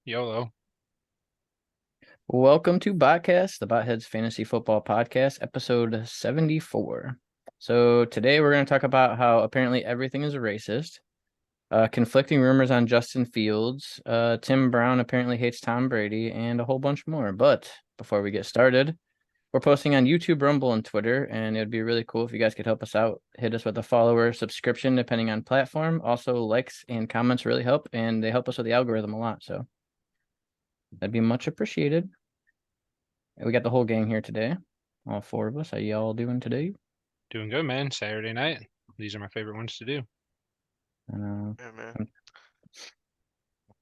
YOLO. Welcome to Botcast, the Botheads Fantasy Football Podcast, episode 74. So today we're going to talk about how apparently everything is racist, conflicting rumors on Justin Fields, Tim Brown apparently hates Tom Brady, and a whole bunch more. But before we get started, we're posting on YouTube, Rumble, and Twitter, and it would be really cool if you guys could help us out. Hit us with a follower, subscription, depending on platform. Also, likes and comments really help, and they help us with the algorithm a lot, so that'd be much appreciated. We got the whole gang here today. All four of us. How y'all doing today? Doing good, man. Saturday night. These are my favorite ones to do. Yeah, man. I'm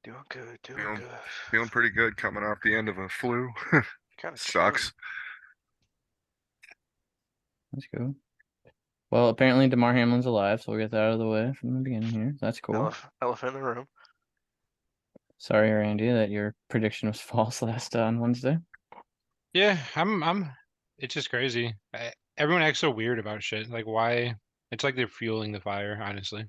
Doing good, doing Feeling, good. feeling pretty good coming off the end of a flu. Kind of Sucks. Let's go. Well, apparently DeMar Hamlin's alive, so we'll get that out of the way from the beginning here. That's cool. Elephant in the room. Sorry, Randy, that your prediction was false last on Wednesday. Yeah, it's just crazy. Everyone acts so weird about shit. Like, why? It's like they're fueling the fire, honestly.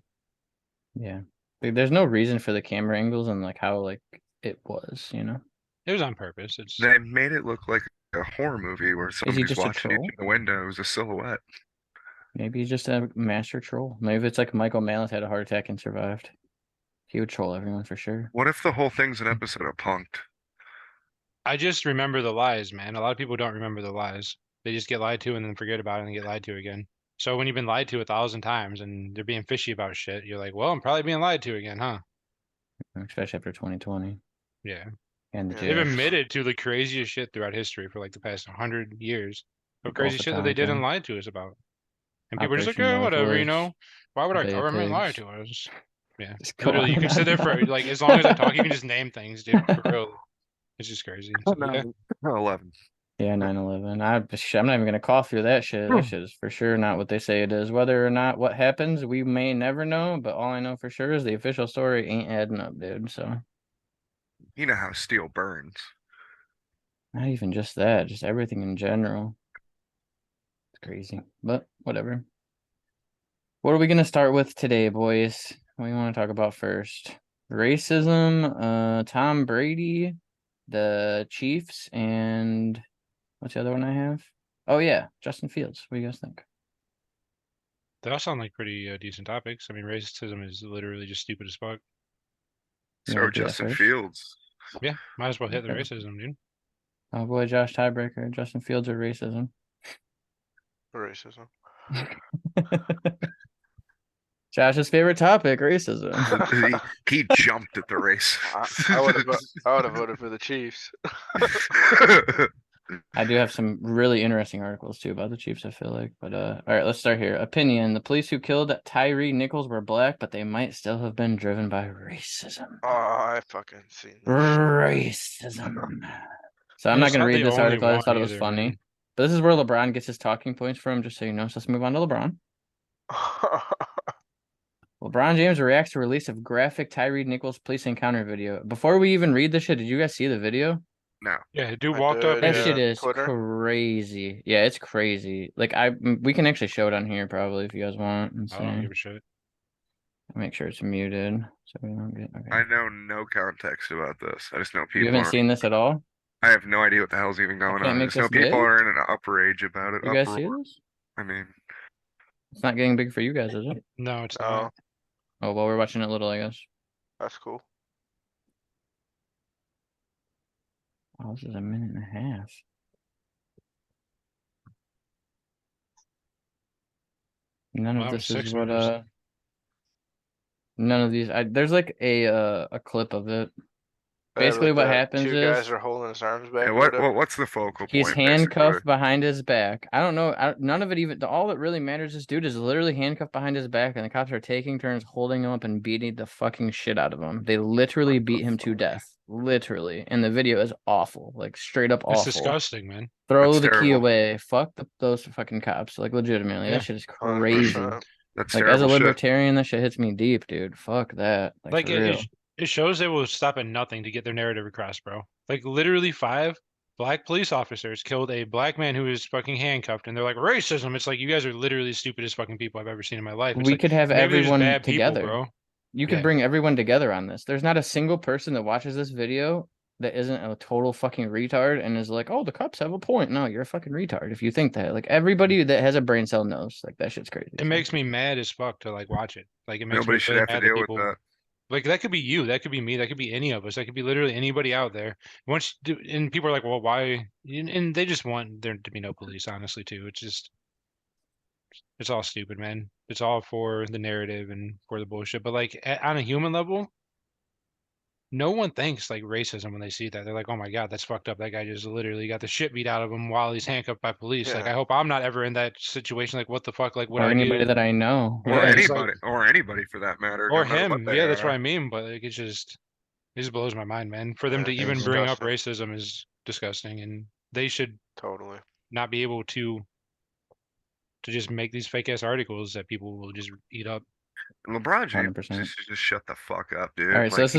Yeah. There's no reason for the camera angles and like how like it was, you know? It was on purpose. It's They made it look like a horror movie where he somebody's just a watching you troll? through the window as a silhouette. Maybe he's just a master troll. Maybe it's like Michael Malice had a heart attack and survived. He would troll everyone for sure. What if the whole thing's an episode of Punk'd? I just remember the lies, man. A lot of people don't remember the lies. They just get lied to and then forget about it and get lied to again. So when you've been lied to 1,000 times and they're being fishy about shit, you're like, well, I'm probably being lied to again, huh? Especially after 2020 Yeah. and the Yeah. They've jail. admitted to the craziest shit throughout history for like the past 100 years. The Gulf crazy of shit that they did and Tonkin, lied to us about. And people are just like, Operation oh, whatever, you Northwoods, know. Why would our Bay of government lie Pigs. to us? Yeah. Just go Literally, on you can and sit there on for and like as long as I talk, you can just name things, dude. For real. It's just crazy. So yeah. 11. Yeah, 9/11. I'm not even gonna call through that shit. That shit is for sure not what they say it is. Whether or not what happens, we may never know. But all I know for sure is the official story ain't adding up, dude. So You know how steel burns. not even just that, just everything in general. It's crazy, but whatever. What are we gonna start with today, boys? What do you want to talk about first? Racism, Tom Brady, the Chiefs, and what's the other one I have? Oh yeah, Justin Fields. What do you guys think? They all sound like pretty decent topics. I mean, racism is literally just stupid as fuck. You So want to do that Justin first? Fields. Yeah, might as well hit the Okay. racism, dude. Oh boy, Josh tiebreaker. Justin Fields or racism? Racism. Josh's favorite topic, racism. He jumped at the race. I would have voted for the Chiefs. I do have some really interesting articles too about the Chiefs, I feel like. But all right, let's start here. Opinion: the police who killed Tyree Nichols were black, but they might still have been driven by racism. Oh, I fucking seen this Racism. So I'm And not it's gonna not read the this only article. I just one thought it was either, funny. man. But this is where LeBron gets his talking points from, just so you know. So let's move on to LeBron. LeBron James reacts to release of graphic Tyree Nichols police encounter video. Before we even read this shit, did you guys see the video? No. Yeah, dude I walked up did, That and yeah. shit is Twitter? crazy. Yeah, it's crazy. Like we can actually show it on here probably if you guys want and I don't see. give a shit. Make sure it's muted so we don't get okay. I know no context about this. I just know You people haven't are. seen this at all? I have no idea what the hell's even going can't on. I make just know this people big? are in an outrage about it. You guys Uproar. see this? I mean, It's not getting big for you guys, is it? No, it's Oh, not. Oh well, we're watching it little, I guess. that's cool. Oh, this is a minute and a half. None Well, of that was this is 6 what minutes. none of these there's like a clip of it. Basically Like what the happens two guys is are holding his arms yeah, back or whatever. what's the focal he's point, basically? handcuffed behind his back. I don't know. None of it even. All that really matters, this dude is literally handcuffed behind his back, and the cops are taking turns holding him up and beating the fucking shit out of him. They literally beat him to death. Literally. And the video is awful. Like, straight up It's awful. disgusting, man. Throw That's the key terrible. away. Fuck those fucking cops. Like, legitimately. Yeah. That shit is crazy. 100%. That's Like, as a terrible shit. libertarian, that shit hits me deep, dude. Fuck that. Like, Like for real. it shows they will stop at nothing to get their narrative across, bro. Like literally 5 black police officers killed a black man who was fucking handcuffed, and they're like racism. It's like you guys are literally the stupidest fucking people I've ever seen in my life. It's We like could have maybe they're just everyone bad people, together. bro. You could Yeah. bring everyone together on this. There's not a single person that watches this video that isn't a total fucking retard and is like, oh, the cops have a point. No, you're a fucking retard if you think that. Like everybody that has a brain cell knows. Like that shit's crazy. It makes me mad as fuck to like watch it. Like it makes Nobody me should really have to mad that deal with people that. like that could be you, that could be me, that could be any of us, that could be literally anybody out there. And people are like, well, why? And they just want there to be no police, honestly, too. It's all stupid, man. It's all for the narrative and for the bullshit. But like on a human level, no one thinks like racism when they see that. They're like, oh my God, that's fucked up. That guy just literally got the shit beat out of him while he's handcuffed by police. Like, Yeah. I hope I'm not ever in that situation. Like, what the fuck? Like, what Or I anybody do? that I know. Or Yeah, Right. it's like, anybody for that matter, no or matter what him. they Yeah, that's what I are. mean. But like, it just blows my mind, man. For them Yeah, to it's even Crazy. bring up disgusting. racism is disgusting, and they should Totally. not be able to just make these fake ass articles that people will just eat up. And LeBron James 100%. should just shut the fuck up, dude. All right, so Like, this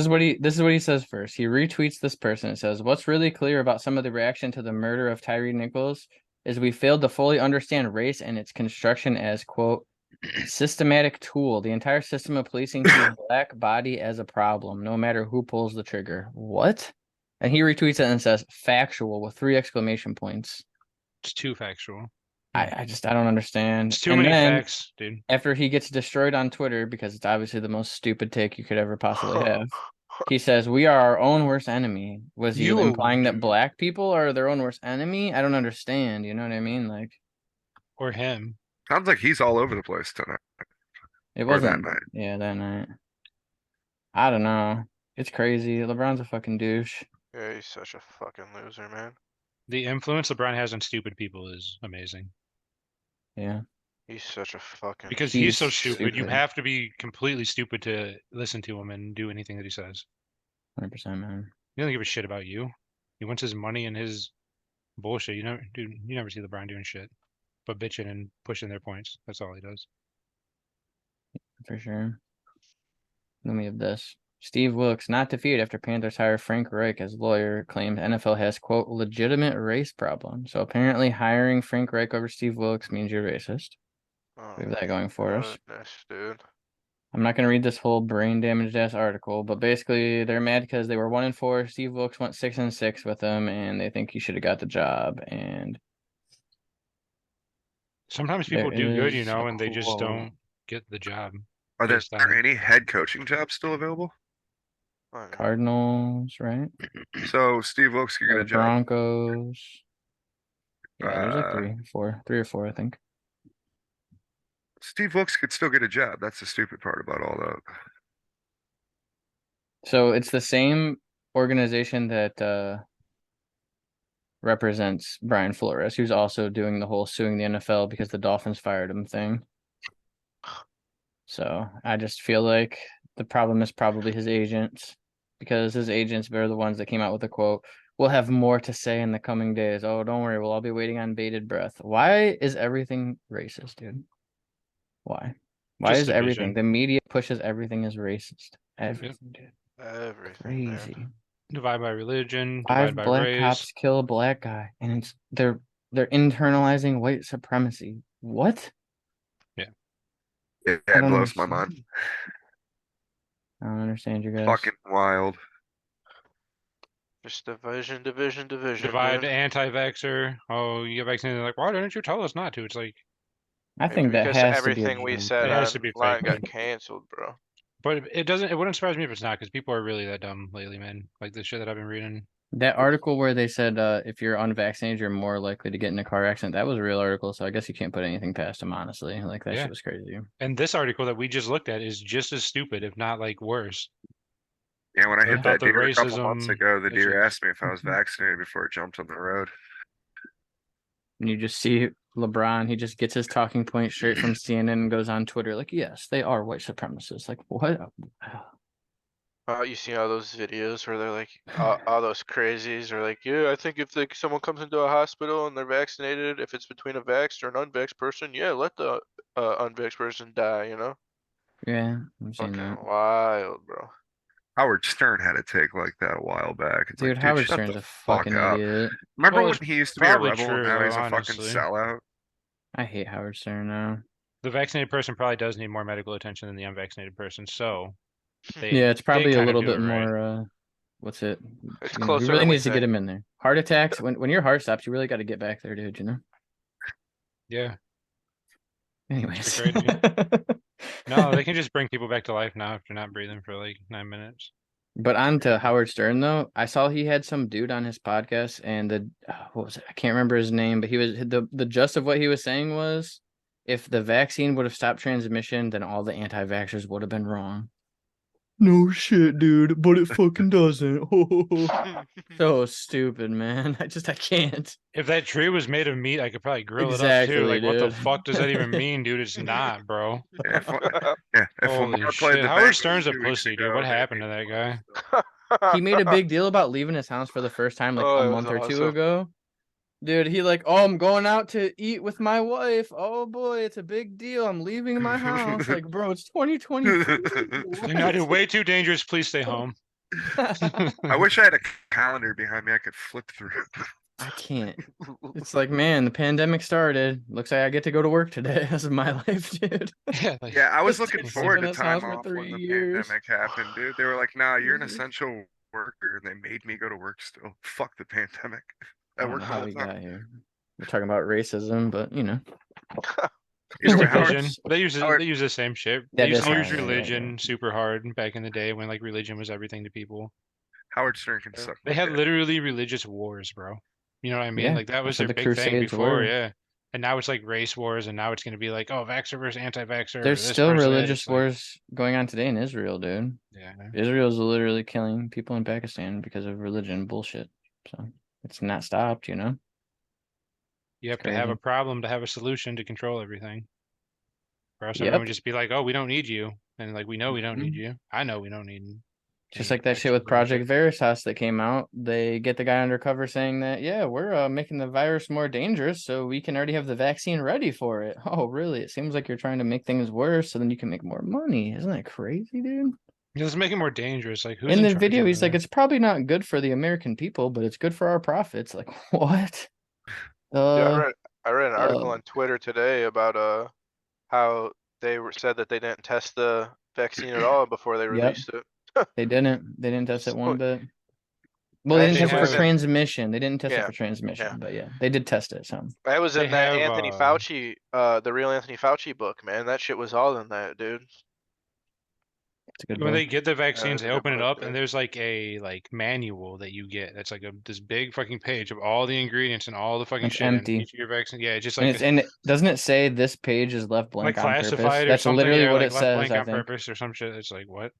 is what he says first. He retweets this person. It says, "What's really clear about some of the reaction to the murder of Tyree Nichols is we failed to fully understand race and its construction as quote systematic tool. The entire system of policing sees black body as a problem, no matter who pulls the trigger." What? And he retweets it and says, "Factual" with 3 exclamation points. It's too factual. I don't understand. It's too And many then facts, dude. after he gets destroyed on Twitter because it's obviously the most stupid take you could ever possibly have. He says, "We are our own worst enemy." Was he implying that dude, black people are their own worst enemy? I don't understand. You know what I mean? Like or him. sounds like he's all over the place tonight it or that wasn't. night. Yeah, that night. I don't know. It's crazy. LeBron's a fucking douche. Yeah, he's such a fucking loser, man. The influence LeBron has on stupid people is amazing. Yeah. He's such a fucking Because he's so He's stupid, you stupid. have to be completely stupid to listen to him and do anything that he says. 100%, man. He doesn't give a shit about you. He wants his money and his bullshit. You never see LeBron doing shit, but bitching and pushing their points. That's all he does. For sure. Let me have this. Steve Wilkes not defeated after Panthers hire Frank Reich as lawyer, claims NFL has, quote, legitimate race problem. So apparently hiring Frank Reich over Steve Wilkes means you're racist. Oh We have that my going for us. goodness, dude. I'm not going to read this whole brain damaged ass article, but basically they're mad because they were 1-4. Steve Wilkes went 6-6 with them, and they think he should have got the job. And Sometimes there people do good, is a and they just quote. don't get the job. Are there Based on any head coaching jobs still available? I know. Cardinals, right? So Steve Wilkes could get a job. Broncos. Yeah, there's like 3 or 4, I think. Steve Wilkes could still get a job. That's the stupid part about all that. So it's the same organization that represents Brian Flores, who's also doing the whole suing the NFL because the Dolphins fired him thing. So I just feel like the problem is probably his agents, because his agents were the ones that came out with the quote, "We'll have more to say in the coming days. Oh, don't worry, we'll all be waiting on bated breath." Why is everything racist, dude? Why? Why Just is everything? division. The media pushes everything as racist. Everything, dude. Everything, man. Crazy. divide by religion, divide 5 by black race. cops kill a black guy, and they're internalizing white supremacy. What? It I don't blows my understand. mind. I don't understand you guys. Fucking wild. Just division, division, Divide dude. anti-vaxxer. Oh, you get vaccinated. They're like, why didn't you tell us not to? It's like, I Maybe think that because has to be a everything we joke. said It has to be online fake. got canceled, bro. but it doesn't. It wouldn't surprise me if it's not, because people are really that dumb lately, man. Like the shit that I've been reading. That article where they said if you're unvaccinated, you're more likely to get in a car accident. That was a real article, so I guess you can't put anything past them, honestly. Like that Yeah. shit was crazy. And this article that we just looked at is just as stupid, if not like worse. Yeah, when I hit About that the deer a couple months racism ago, the deer issues. asked me if I was vaccinated before it jumped on the road. And you just see LeBron, he just gets his talking point straight from CNN and goes on Twitter like, "Yes, they are white supremacists." Like, what? You see all those videos where they're like, all those crazies are like, yeah, I think if like someone comes into a hospital and they're vaccinated, if it's between a vaxxed or an unvaxxed person, yeah, let the unvaxxed person die, you know? Yeah, I'm seeing Fucking that. wild, bro. Howard Stern had a take like that a while back. It's Dude, like, dude, Howard shut Stern's the a fuck fucking up. idiot. Remember Well, when it's he used to be a probably rebel and true, now though, he's a fucking honestly. sellout? I hate Howard Stern now. The vaccinated person probably does need more medical attention than the unvaccinated person. So Yeah, it's they probably a kind of little do bit it right. more. What's it? It's You know, he closer really than we needs to get think. him in there. Heart attacks. When your heart stops, you really got to get back there, dude. You know. Yeah, it's Anyways. pretty crazy. No, they can just bring people back to life now after not breathing for like 9 minutes. But on to Crazy. Howard Stern though, I saw he had some dude on his podcast, and what was it? I can't remember his name, but he was the gist of what he was saying was, if the vaccine would have stopped transmission, then all the anti-vaxxers would have been wrong. No shit, dude, but it fucking doesn't. So stupid, man. I can't. If that tree was made of meat, I could probably grill it up too. Exactly, Like, what the dude. fuck does that even mean, dude? It's not, bro. Yeah, yeah, if Holy Lamar played shit. the Howard Bengals Stern's a 2 weeks pussy, dude. ago, What they'd happened be to that guy? still. He made a big deal about leaving his house for the first time like Oh, a that month was or two awesome. ago. Dude, he like, oh, I'm going out to eat with my wife. Oh boy, it's a big deal. I'm leaving my house. Like, bro, it's 2023. United, way too dangerous. Please stay home. I wish I had a calendar behind me I could flip through. I can't. It's like, man, the pandemic started. Looks like I get to go to work today. This is my life, dude. Yeah, like, Yeah, I was This looking dude's forward living to his time house for off 3 when the years. pandemic happened, dude. They were like, "Nah, you're an essential worker," and they made me go to work still. Fuck the pandemic. I I don't know worked the how whole we time. got here. We're talking about racism, but you know. Either way, religion. Howard, They use the same shit. They That used is to how use right, religion super hard back in the day when like religion was everything to people. Howard Stern can suck They my had dick. literally religious wars, bro. You know what I mean? Yeah, Like that was that's what their the big thing Crusades before, were. yeah. And now it's like race wars, and now it's gonna be like, oh, vaxxer versus anti-vaxxer, or There's this still versus that. religious It's like, wars going on today in Israel, dude. yeah, Israel's literally killing people in Pakistan because of religion bullshit. So it's not stopped, you know? you have It's to have a crazy. problem to have a solution to control everything. Or else everyone Yep. would just be like, oh, we don't need you, and like we know we don't need Mhm. you. I know we don't need Just any like that shit extra with bullshit. Project Veritas that came out. They get the guy undercover saying that, yeah, we're making the virus more dangerous, so we can already have the vaccine ready for it. Oh, really? It seems like you're trying to make things worse so then you can make more money. Isn't that crazy, dude? Just make it more dangerous. Like who's In in the charge video, over he's like, there? it's probably not good for the American people, but it's good for our profits. Like, what? Yeah, Uh, I read an article uh, on Twitter today about how said that they didn't test the vaccine at all before they yep. released it. They didn't. They didn't test it one So, bit. Well, they that didn't They shit test it for was have in, transmission. They didn't test it yeah, for transmission, yeah. but yeah, they did test it some. That was they in that have Anthony Fauci, the real Anthony Fauci book, man. That shit was all in that, dude. It's a good when they book. get the It vaccines, was a they good open it book, up and dude. there's like a manual that you get. That's like this big fucking page of all the ingredients and all the fucking It's shit in empty. each of your vaccine. Yeah, it's just And like it's and doesn't it say this page is left like blank on purpose? classified or That's something. literally Yeah, or what like it left says, blank I on think. purpose or some shit. It's like what?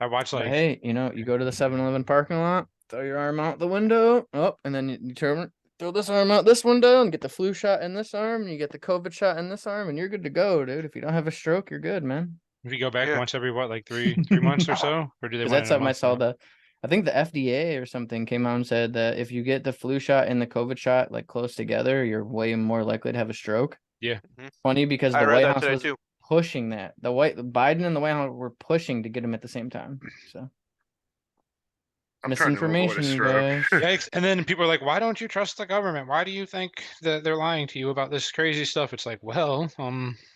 I watched But like hey, you know, you go to the 7-Eleven parking lot, throw your arm out the window, up, and then you turn, throw this arm out this window and get the flu shot in this arm, and you get the COVID shot in this arm, and you're good to go, dude. If you don't have a stroke, you're good, man. if you go back Yeah. once every what, like three months or so, or do they Because want it that's in a something I month saw now? I think the FDA or something came out and said that if you get the flu shot and the COVID shot like close together, you're way more likely to have a stroke. Yeah, Mhm. Funny because I the read White that House today was too. pushing that. Biden and the White House were pushing to get them at the same time. So I'm trying to avoid a misinformation, you stroke. guys. yikes! And then people are like, "Why don't you trust the government? Why do you think that they're lying to you about this crazy stuff?" It's like, well,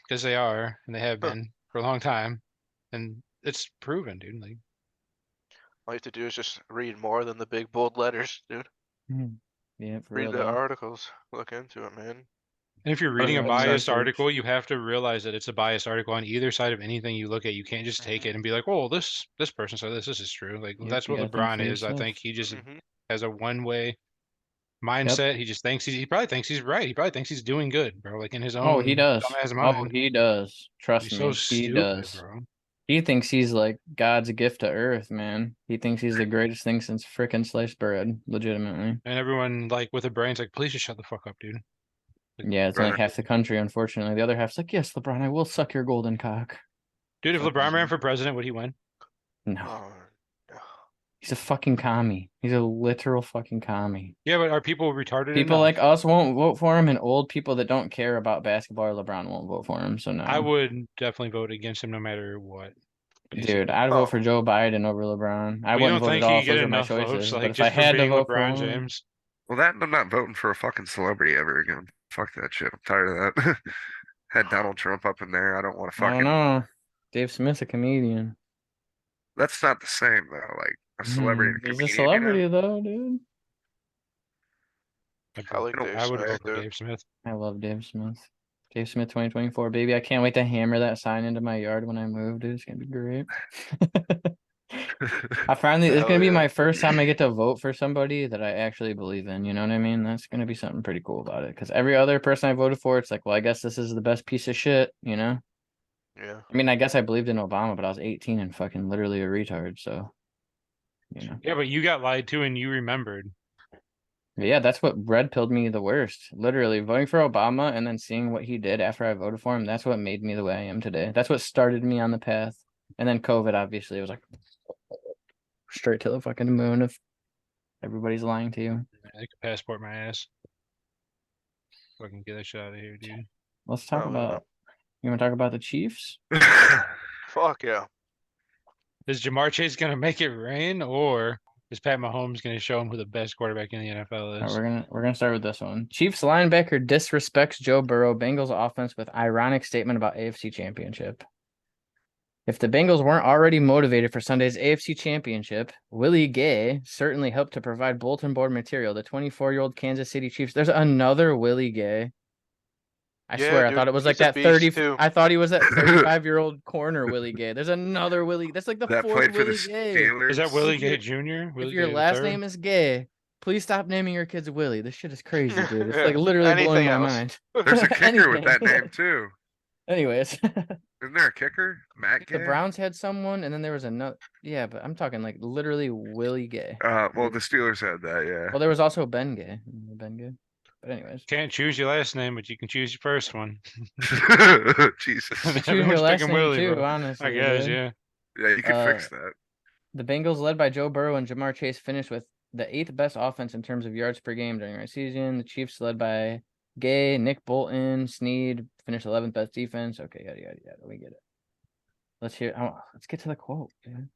because they are and they have been for a long time, and it's proven, dude. Like. All you have to do is just read more than the big bold letters, dude. Yeah, for Read real the though. articles. Look into it, man. And if you're Put reading your a own biased research. article, you have to realize that it's a biased article on either side of anything you look at. You can't just take Mhm. it and be like, "Oh, this person said this. This is true." Like Yep, that's you what gotta think LeBron for is. I yourself. think he just Mhm. has a one-way Yep. mindset. He just thinks he probably thinks he's right. He probably thinks he's doing good, bro. Like in his Oh, he own does. dumbass Oh, mind. he does. Trust He's so me, he stupid, does. bro. He thinks he's like God's gift to earth, man. He thinks he's the greatest thing since frickin' sliced bread, legitimately. And everyone like with a brain's like, please just shut the fuck up, dude. Like, Yeah, it's only Brother, half the country, unfortunately. The other half's like, yes, LeBron, I will suck your golden cock. dude, if Fuck LeBron ran you. for president, would he win? No, Oh, no. he's a fucking commie. He's a literal fucking commie. Yeah, but are people retarded People enough? like us won't vote for him, and old people that don't care about basketball or LeBron won't vote for him. So I no, would definitely vote against him no matter what. dude, Basically. I'd vote Oh, for Joe Biden over LeBron. I Well, you wouldn't don't vote at think all he if could get those are my enough votes, choices. But like if I just for had to being vote for LeBron one, James? well, that and I'm not voting for a fucking celebrity ever again. Fuck that shit. I'm tired of that. Had Donald Trump up in there. I don't want to I don't fucking. know. Dave Smith's a comedian. That's not the same though. Like a celebrity and a He's a comedian, you know? celebrity though, dude. I like Dave I would Smith, vote for dude. Dave Smith. I love Dave Smith. Dave Smith 2024, baby. I can't wait to hammer that sign into my yard when I move, dude. It's gonna be great. I finally, it's Hell gonna be yeah. my first time I get to vote for somebody that I actually believe in. You know what I mean? That's gonna be something pretty cool about it. Because every other person I voted for, it's like, well, I guess this is the best piece of shit. You know? Yeah. I mean, I guess I believed in Obama, but I was 18 and fucking literally a retard. So, you know. Yeah, but you got lied to and you remembered. But yeah, that's what red pilled me the worst. Literally voting for Obama and then seeing what he did after I voted for him. That's what made me the way I am today. That's what started me on the path. And then COVID, obviously, it was like straight to the fucking moon if everybody's lying to you. I could passport my ass. Fucking get that shit out of here, dude. Let's talk No, about. You want to talk about the Chiefs? Fuck yeah. Is Jamar Chase gonna make it rain, or is Pat Mahomes gonna show him who the best quarterback in the NFL All right, is? we're gonna start with this one. Chiefs linebacker disrespects Joe Burrow. Bengals offense with ironic statement about AFC Championship. If the Bengals weren't already motivated for Sunday's AFC Championship, Willie Gay certainly helped to provide bulletin board material. The 24-year-old Kansas City Chiefs. There's another Willie Gay. I Yeah, swear, I dude, thought it was like he's a that beast, 30. too. I thought he was that 35-year-old corner Willie Gay. There's another Willie. That's like the that fourth played for the Willie Gay. Steelers. Is that Willie If Gay you're- Jr.? Willie If your Gay last III? name is Gay, please stop naming your kids Willie. This shit is crazy, dude. It's like literally Anything blowing my else. mind. There's a kicker with that Anything. name too. Anyways, Isn't there a kicker? Matt Gay? the Browns had someone, and then there was another. Yeah, but I'm talking like literally Willie Gay. Well, the Steelers had that, yeah. Well, there was also Ben Gay. Ben Gay. But anyways, Can't choose your last name, but you can choose your first one. Jesus. choose your Everyone's last picking name Willie, too. bro. Honestly, I guess, dude. yeah. Yeah, you could fix that. The Bengals, led by Joe Burrow and Jamar Chase, finished with the 8th best offense in terms of yards per game during our season. The Chiefs, led by Gay, Nick Bolton, Snead, finished 11th best defense. Okay, yada yada yada. We get it. Let's get to the quote, dude.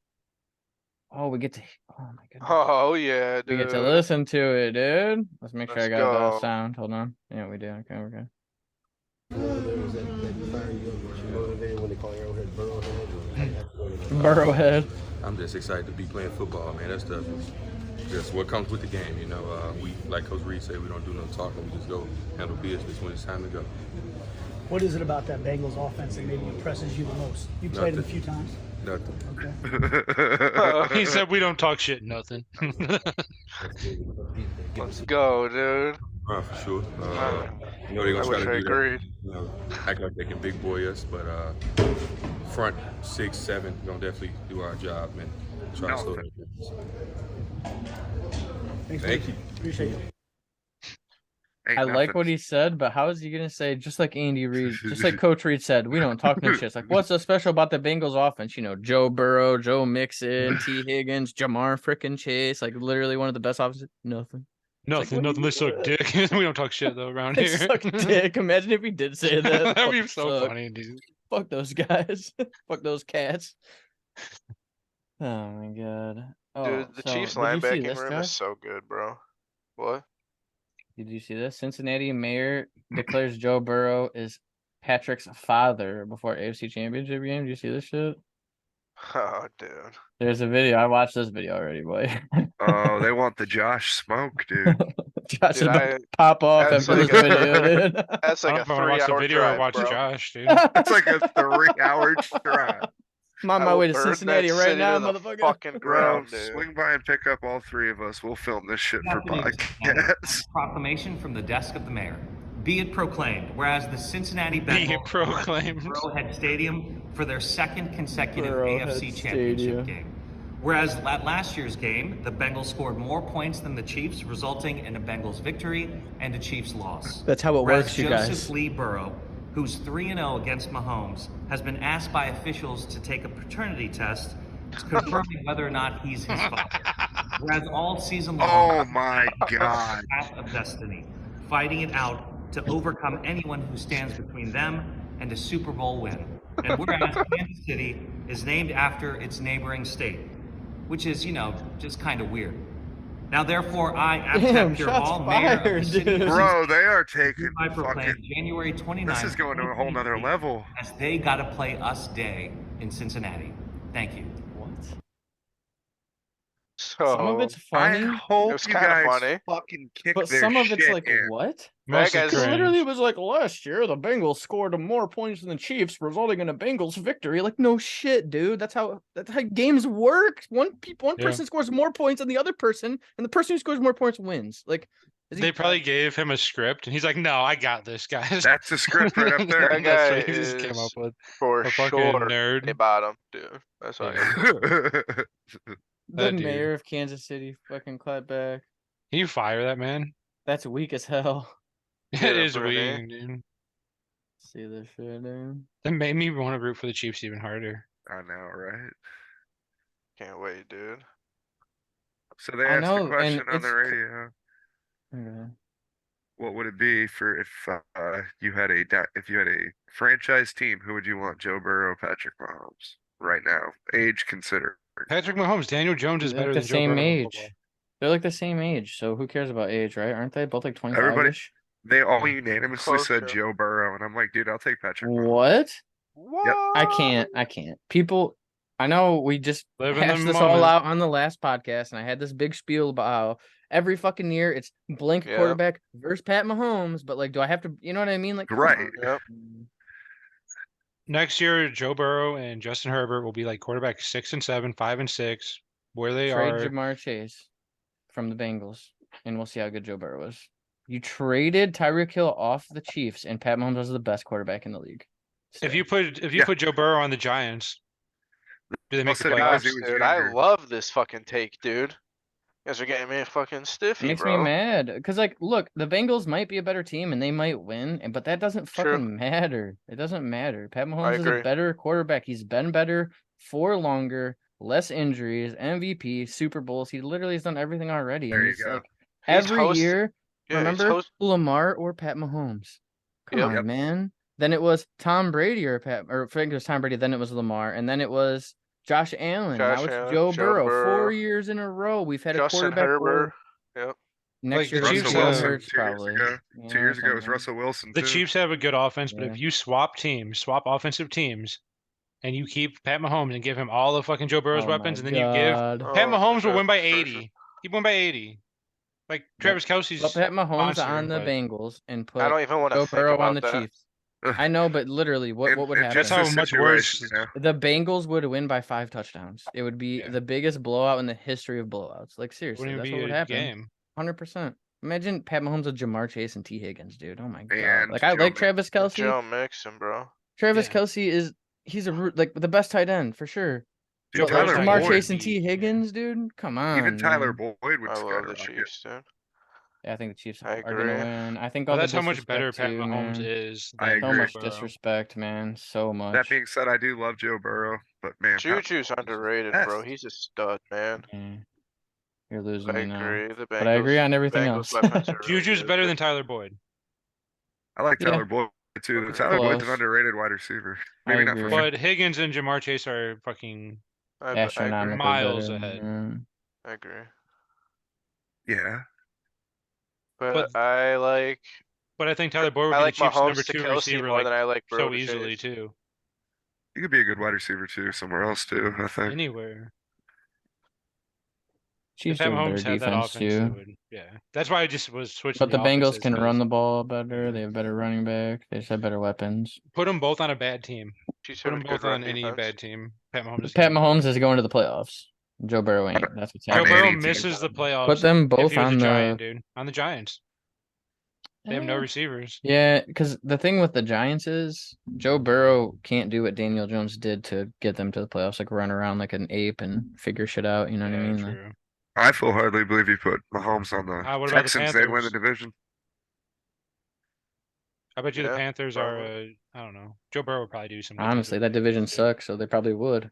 Oh, we get to. Oh my goodness. Oh yeah, We dude. get to listen to it, dude. Let's make sure I Let's got the go. sound. Hold on. Yeah, we do. Okay, we're good. Burrowhead. I'm just excited to be playing football, man. That stuff is just what comes with the game, you know. We, like Coach Reed said, we don't do no talking. We just go handle business when it's time to go. What is it about that Bengals offense that maybe impresses you the most? You played them a Nothing. few times. Nothing. Okay. He said we don't talk shit, nothing. Let's go, dude. For sure. Uh, You know they're I gonna try wish to I do that. agreed. You know, act like they can big boy us, but front 6, 7, gonna definitely do our job and try to slow that down. Thanks, Thank Mike. you. Appreciate you. Ain't I like nothing. what he said, but how is he gonna say just like Andy Reid, just like Coach Reid said, we don't talk no shit. It's like, what's so special about the Bengals offense? You know, Joe Burrow, Joe Mixon, T. Higgins, Jamar frickin' Chase, like literally one of the best offenses. Nothing. Nothing, what do nothing. you- They suck dick. We don't talk shit though around They here. suck dick. Imagine if he did say that. That'd be Fucking so suck. funny, dude. Fuck those guys. Fuck those cats. Oh my god. Oh, Dude, the so Chiefs did you see linebacking this, room Josh? is so good, bro. What? Did you see this? Cincinnati mayor declares Joe Burrow is Patrick's father before AFC Championship game. Did you see this shit? Oh, dude. There's a video. I watched this video already, boy. Oh, they want the Josh smoke, dude. Josh is Dude, about to pop off that's after like this a- video, dude. That's I like don't a know if I want to watch the 3-hour video drive, or watch bro. Josh, dude. It's like a 3-hour drive. I'm on I my will way to burn that Cincinnati right city now, to the motherfucker. fucking Bro, ground, dude. swing by and pick up all 3 of us. We'll film this shit for Afternoon. podcasts. Proclamation from the desk of the mayor. Be it proclaimed, whereas the Cincinnati Be it Bengals proclaimed. Burrowhead Stadium for their second consecutive Burrowhead AFC Stadium. Championship game. Whereas at last year's game, the Bengals scored more points than the Chiefs, resulting in a Bengals victory and a Chiefs loss. That's how it Whereas works, you Joseph guys. Lee Burrow, who's 3-0 against Mahomes, has been asked by officials to take a paternity test confirming whether or not he's his father. Whereas all season long, Oh my god. path of destiny, fighting it out to overcome anyone who stands between them and a Super Bowl win. And whereas Kansas City is named after its neighboring state, which is, you know, just kind of weird. Now, therefore, I, Damn, Abtep shots Hall, mayor of the fired, city dude. of Bro, they are taking I proclaim fucking. January 29th. This is going to a whole nother 2023 level. As they gotta play us day in Cincinnati. Thank you. What? So Some of it's I funny, hope was you kinda guys funny. fucking kick but their some of it's shit like, in. what? Mostly guy's- He literally cringe. was like, last year the Bengals scored more points than the Chiefs, resulting in a Bengals victory. Like, no shit, dude. That's how games work. One Yeah. person scores more points than the other person, and the person who scores more points wins. Like, They probably gave him a script, and he's like, "No, I got this, guys." That's a script right up there. That That's guy what he just came up is with. for A fucking sure nerd. a bottom, dude. That's all. Yeah. the that dude. mayor of Kansas City fucking clapped back. Can you fire that man? That's weak as hell. It Get him, is Brittany. weak, dude. See this shit, dude. That made me want to root for the Chiefs even harder. I know, right? Can't wait, dude. So they I asked know, the question and on it's the radio. Okay. What would it be for if you had a franchise team? Who would you want? Joe Burrow, Patrick Mahomes, right now, age considered. Patrick Mahomes, Daniel Jones is They're better like the than Joe same Burrow in age. football. They're like the same age, so who cares about age, right? Aren't they both like 25 Everybody, ish? they all Yeah. unanimously Close, said yeah. Joe Burrow, and I'm like, dude, I'll take Patrick Mahomes. What? What? I can't. People, I know we just Live in the hashed this all moment. out on the last podcast, and I had this big spiel about how every fucking year it's blank Yeah. quarterback versus Pat Mahomes, but like, do I have to, you know what I mean? Like, come Right. on. Yep. Next year, Joe Burrow and Justin Herbert will be like quarterback 6 and 7, 5 and 6, where they Trade are. Jamar Chase from the Bengals, and we'll see how good Joe Burrow is. You traded Tyreek Hill off the Chiefs, and Pat Mahomes was the best quarterback in the league. If you Yeah. put Joe Burrow on the Giants, do they make the said he was- playoffs? he was Dude, I younger. love this fucking take, dude. You guys are getting me a fucking It stiffy, makes bro. me mad because, like, look, the Bengals might be a better team and they might win, but that doesn't True. fucking matter. It doesn't matter. Pat Mahomes is a agree. better quarterback. He's been better for longer, less injuries, MVP, Super Bowls. He literally has done everything already. There And you he's go. like He's every host- year. Yeah, he's Remember host- Lamar or Pat Mahomes? Come Yep. on, Yep. man. Then it was Tom Brady or I think it was Tom Brady. Then it was Lamar, and then it was Josh Allen. Now Josh it's Allen, Joe Joe Burrow. Burrow. 4 years in a row, we've had a Justin quarterback. Herbert. Yep. Next Like, the year, it'll be Chiefs Jalen have- Hurts, 2 years probably. ago. Yeah, 2 years ago it was something. Russell Wilson. The too. Chiefs have a good offense, but Yeah. if you swap offensive teams, and you keep Pat Mahomes and give him all of fucking Joe Burrow's Oh weapons, my and then you give God. Pat Oh, Mahomes will win by sure. 80. He won by 80. Like Travis Kelsey's Put Pat Mahomes monster, on the but Bengals and put I don't even want to Joe think Burrow on about the that. Chiefs. I know, but literally, what would happen? That's how this much situation, worse- you know? The Bengals would win by 5 touchdowns. It would be Yeah. the biggest blowout in the history of blowouts. Like, seriously, wouldn't that's even what be would a happen. game. 100%. Imagine Pat Mahomes with Jamar Chase and T. Higgins, dude. Oh my God. And Like, I Joe like Mixon. Travis Kelsey. Joe Mixon, bro. Travis Yeah. Kelsey he's like the best tight end for sure. Dude, But like Tyler Jamar Boyd. Chase and T. Yeah. Higgins, dude, come on. Even Tyler man. Boyd would I love the skyrocket. Chiefs, dude. Yeah, I think the Chiefs I are gonna agree. win. I think Well, all that's the how much better disrespect Pat too, Mahomes man. is. I than So agree. much Joe Burrow. disrespect, man. So much. That being said, I do love Joe Burrow, but man, Pat Juju's Mahomes is underrated, the bro. best. He's a stud, man. Yeah. You're losing I me now. agree. The Bengals, But I agree on the everything Bengals else. weapons are really Juju's good, better but- than Tyler Boyd. I like Yeah. Tyler Boyd too. Okay. Tyler Boyd's an Close. underrated wide receiver. I Maybe not for agree. But Higgins and Jamar Chase are fucking I agree. Astronomically Miles better. ahead. man. I agree. Yeah. But I like But I think Tyler Boyd would I be like the Chiefs' number Mahomes to 2 Kelsey receiver more like than I like Burrow so to easily Chase. too. He could be a good wide receiver too, somewhere else too, I think. Anywhere. If Chiefs Pat do a better Mahomes had that defense offense, they too. would. Yeah, that's why I just was switching. But the Bengals offenses, can 'cause run the ball better. They have better running back. They just have better weapons. Put them both on a bad team. Chiefs Put have them a good both on run any defense. bad team. Pat Mahomes. Pat can. Mahomes is going to the playoffs. Joe Burrow ain't. That's what's Joe On happening. Burrow any team. misses the playoffs. Put them if both he was on a the. Giant, dude. On the Giants, they have no Eh. receivers. Yeah, because the thing with the Giants is Joe Burrow can't do what Daniel Jones did to get them to the playoffs, like run around like an ape and figure shit out. You know what I Yeah, mean? Like, true. I full hardly believe you put Mahomes on the what about the Texans. They win the Panthers? division. I bet you the Yeah, Panthers probably. are. I don't know. Joe Burrow would probably do some. good honestly, things that with the division Panthers, too. sucks, so they probably would.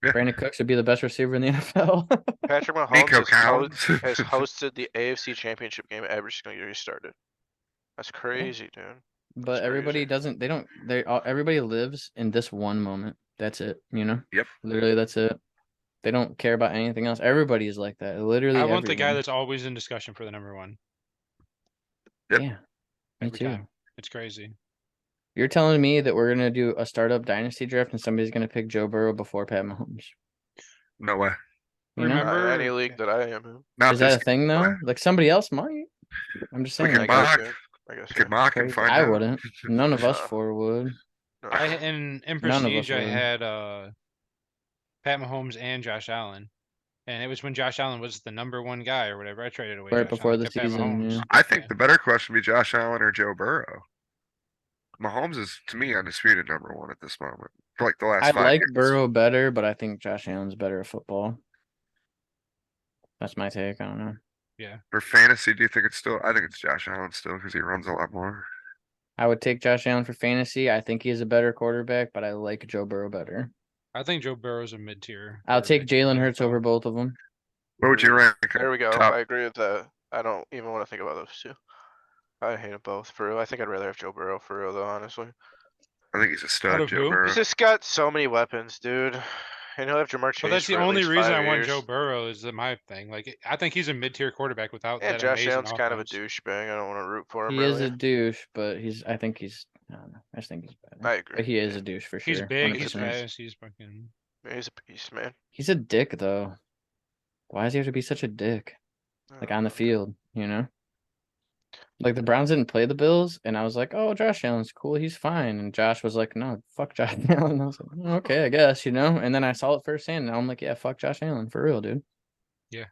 Yeah. Brandon Cooks would be the best receiver in the NFL. Patrick Mahomes Nico has, Collins. has hosted the AFC Championship game every single year he started. That's crazy, dude. But That's everybody crazy. doesn't. They don't. Everybody lives in this one moment. That's it. You know. Yep. Literally, that's it. They don't care about anything else. Everybody is like that. Literally, I want the guy everyone. that's always in discussion for the number 1 Yep. Yeah. Me every too. time. It's crazy. You're telling me that we're gonna do a startup dynasty draft and somebody's gonna pick Joe Burrow before Pat Mahomes? No way. You know, Remember, Any league that I am in. Not is that this a thing way. though? Like somebody else might. I'm just We saying. can Like, guess, mock. yeah. I guess, We can yeah. mock and crazy. find I out. wouldn't. None of us Nah. four would. No. in None of us Prestige, I would. had Pat Mahomes and Josh Allen, and it was when Josh Allen was the #1 guy or whatever. I traded away Right Josh before Allen, the kept Pat season, Mahomes. yeah. I think Yeah. the better question would be Josh Allen or Joe Burrow. Mahomes is, to me, undisputed #1 at this moment for like the last I 5 like years. Burrow better, but I think Josh Allen's better at football. That's my take. I don't know. Yeah. For fantasy, do you think it's still? I think it's Josh Allen still because he runs a lot more. I would take Josh Allen for fantasy. I think he's a better quarterback, but I like Joe Burrow better. I think Joe Burrow's a mid-tier. I'll take quarterback in Jalen the Hurts over NFL. both of them. What would you Agreed. rank? There we go. Top? I agree with that. I don't even want to think about those two. I hate them both for real. I think I'd rather have Joe Burrow for real though, honestly. I think he's a Out stud, of Joe who? Burrow. He's just got so many weapons, dude. And he'll have Jamar Chase But that's the for at only least reason 5 I want years. Joe Burrow is that my thing. Like, I think he's a mid-tier quarterback without And that Josh amazing Allen's kind of a offense. douchebag. I don't want to root for him He is really. a douche, but I think he's, I don't know. I just think he's better. I agree. But he is yeah. a douche for He's sure. big, he's 100%. fast, he's fucking. He's a beast, man. He's a dick though. Why does he have to be such a dick? I Like don't on the know, dude. field, you know? Like the Browns didn't play the Bills, and I was like, "Oh, Josh Allen's cool. He's fine." And Josh was like, "No, fuck Josh Allen." I was like, "Okay, I guess," you know. And then I saw it firsthand, and I'm like, "Yeah, fuck Josh Allen for real, dude." Yeah.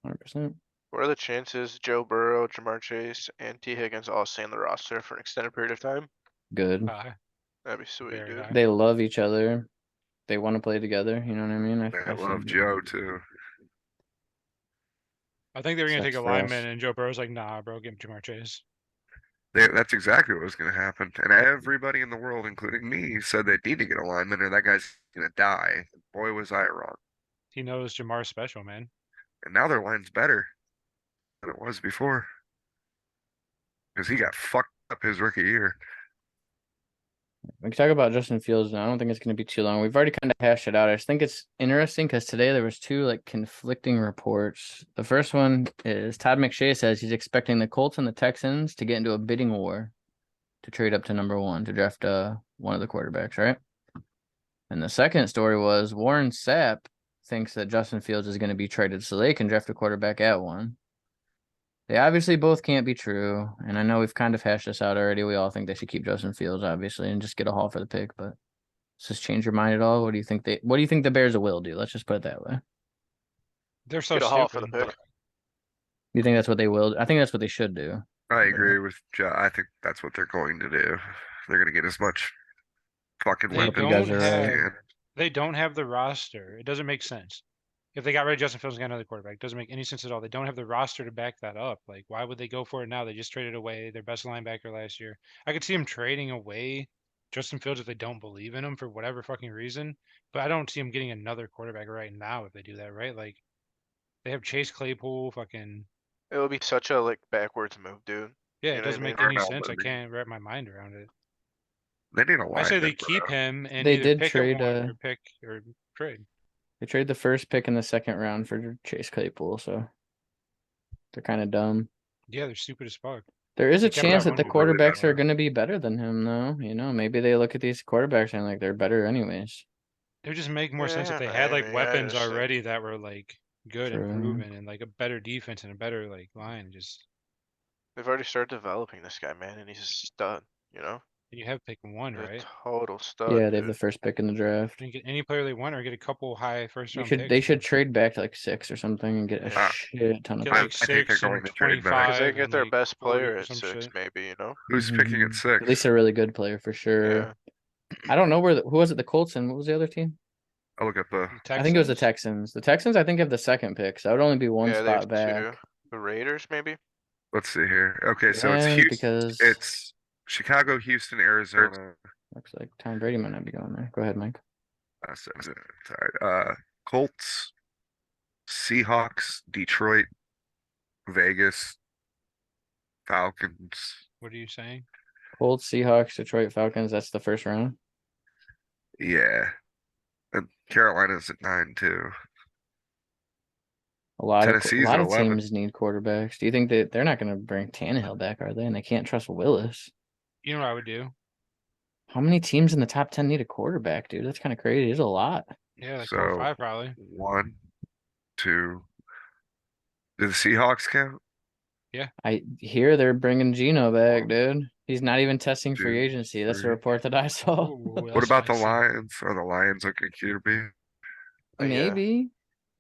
100%. What are the chances Joe Burrow, Jamar Chase, and T. Higgins all stay on the roster for an extended period of time? Good. That'd be sweet, Very dude. high. They love each other. They want to play together. You know what I mean? I love Joe too. I think they were gonna Sucks take a for us. lineman, and Joe Burrow's like, "Nah, bro, give him Jamar Chase." That's exactly what was going to happen. And everybody in the world, including me, said they need to get a lineman or that guy's going to die. Boy, was I wrong. He knows Jamar's special, man. And now their line's better than it was before. Because he got fucked up his rookie year. We can talk about Justin Fields now. I don't think it's going to be too long. We've already kind of hashed it out. I just think it's interesting because today there was two like conflicting reports. The first one is Todd McShay says he's expecting the Colts and the Texans to get into a bidding war to trade up to #1 to draft one of the quarterbacks, right? And the second story was Warren Sapp thinks that Justin Fields is going to be traded so they can draft a quarterback at 1. They obviously both can't be true, and I know we've kind of hashed this out already. We all think they should keep Justin Fields, obviously, and just get a haul for the pick. But does this change your mind at all? What do you think the Bears will do? Let's just put it that way. They're so Get a haul for stupid. the pick. You think that's what they will? I think that's what they should do. I agree with Joe. I think that's what they're going to do. They're going to get as much fucking They weapons you guys don't are as they right. have. can. They don't have the roster. It doesn't make sense. If they got rid of Justin Fields and got another quarterback, it doesn't make any sense at all. They don't have the roster to back that up. Like, why would they go for it now? They just traded away their best linebacker last year. I could see them trading away Justin Fields if they don't believe in him for whatever fucking reason. But I don't see them getting another quarterback right now if they do that, right? Like, they have Chase Claypool, fucking. It would be such a like backwards move, dude. Yeah, You it know what I doesn't make mean? any Ronaldo, sense. I I mean. can't wrap my mind around it. They need a I say they lineman, keep bro. him and They either did pick trade, at 1 or pick or trade. They trade the first pick in the second round for Chase Claypool, so they're kind of dumb. Yeah, they're stupid as fuck. There is a They kept chance that that the one dude really quarterbacks are well. going to be better than him, though. You know, maybe they look at these quarterbacks and like they're better anyways. It would just make more sense if Yeah, they had like maybe. I weapons just think already that were like good and True. proven and like a better defense and a better like line. Just they've already started developing this guy, man, and he's a stud. You know, and you have pick 1, he's a right? total stud. Yeah, they have dude. the first pick in the draft. You can get any player they want or get a couple high first round They picks. should trade back to like 6 or something and get a Yeah. shit ton of Get I like picks. think they're 6 going and to trade back. 'Cause 25 they get and their like best 40 player or at some 6, shit. maybe. You know. Who's picking at Mhm. 6? At least a really good player for sure. Yeah. I don't know who was it? The Colts and what was the other team? I'll look at the. The I think it was the Texans? Texans. The Texans, I think, have the second pick, so that would only be one Yeah, they have spot back. 2. The Raiders, maybe. Let's see here. Okay, so it's Yeah, Houston. because It's Chicago, Houston, Arizona. looks like Tom Brady might not be going there. Go ahead, Mike. Sorry. Colts, Seahawks, Detroit, Vegas, Falcons. What are you saying? Colts, Seahawks, Detroit Falcons. That's the first round. Yeah. And Carolina's at 9 too. A lot Tennessee's of at 11. teams need quarterbacks. Do you think that they're not going to bring Tannehill back, are they? And they can't trust Willis. You know what I would do? How many teams in the top 10 need a quarterback, dude? That's kind of crazy. It's a lot. Yeah, like So 4 or 5 probably. 1, 2. Do the Seahawks count? I hear they're bringing Geno back, dude. He's not even testing free 2, agency. That's the 3. report that I saw. Ooh, What that's about the spicy. Lions? Are the Lions looking QB? Yeah. Maybe.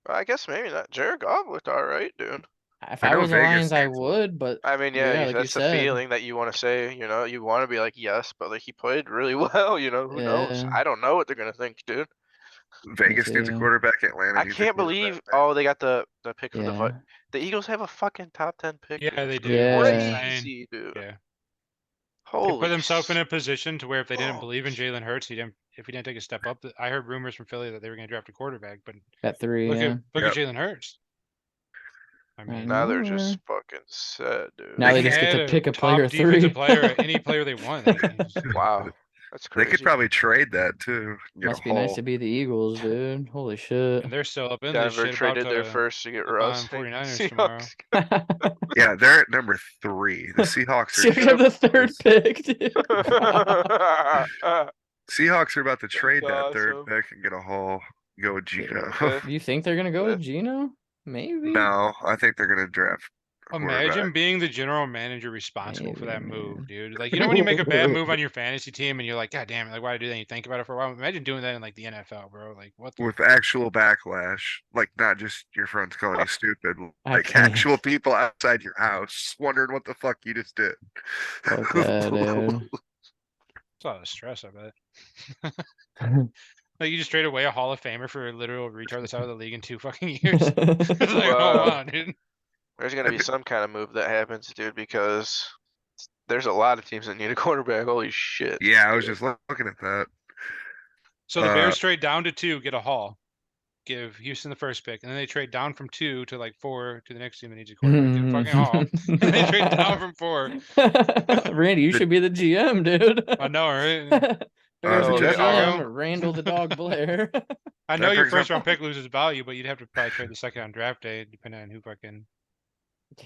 I guess maybe not. Jared Goff looked alright, dude. If I I know was the Vegas Lions, I needs one. would, but I mean, yeah, yeah, like you that's the said. feeling that you want to say, you want to be like, yes, but like he played really well, who knows? Yeah. I don't know what they're gonna think, dude. Vegas needs a too. quarterback. Atlanta I needs a can't quarterback. believe, oh, they got the pick for Yeah. the Eagles have a fucking top 10 pick. Yeah, dude. they That's do. Yeah. It's insane. Crazy, dude. Yeah. They Holy put themselves in s- a position to where if they didn't Oh. believe in Jalen Hurts, if he didn't take a step up, I heard rumors from Philly that they were going to draft a quarterback, but At 3, look yeah. at Yep. Jalen Hurts. I I mean, Now they're know, just man. fucking sad, dude. Now they they can just get to add pick a top player defensive 3. player, any player they want. Wow, that's They crazy. could probably trade that too. Get Must a be nice haul. to be the Eagles, dude. Holy shit. And they're still up in this Denver shit about traded their to first to get flip Russ. on and 49ers tomorrow. Seahawks. Yeah, they're at number 3. The Seahawks are Seahawks have the 3rd just. pick, dude. Seahawks are about to trade that 3rd awesome. pick and get a haul. Go with Gino. Fifth. Do you think they're gonna go with Fifth. Geno? Maybe. No, I think they're gonna draft a Imagine quarterback. being the general manager responsible for that Maybe, move, man. dude. Like, when you make a bad move on your fantasy team and you're like, God damn it, like, why did I do that? And you think about it for a while. Imagine doing that in like the NFL, bro. Like, what the With fuck? actual backlash, like not just your friends calling you stupid, I like can't. actual people outside your house wondering what the fuck you just did. Fuck that, dude. It's a lot of stress, I bet. Like, you just trade away a Hall of Famer for a literal retard that's out of the league in 2 fucking years. It's like, oh Wow. wow, dude. There's gonna be some kind of move that happens, dude, because there's a lot of teams that need a quarterback. Holy shit. Yeah, I was just looking at that. So the Bears trade down to 2, get a Hall, give Houston the first pick, and then they trade down from 2 to like 4 to the next team that needs a quarterback, get a fucking Hall, and they trade down from 4. Randy, you should be the GM, dude. I know, right? Bears Oh, new they GM, are. Randall the Dog Blair. I know That your brings up- first round pick loses value, but you'd have to probably trade the second on draft day, depending on who fucking.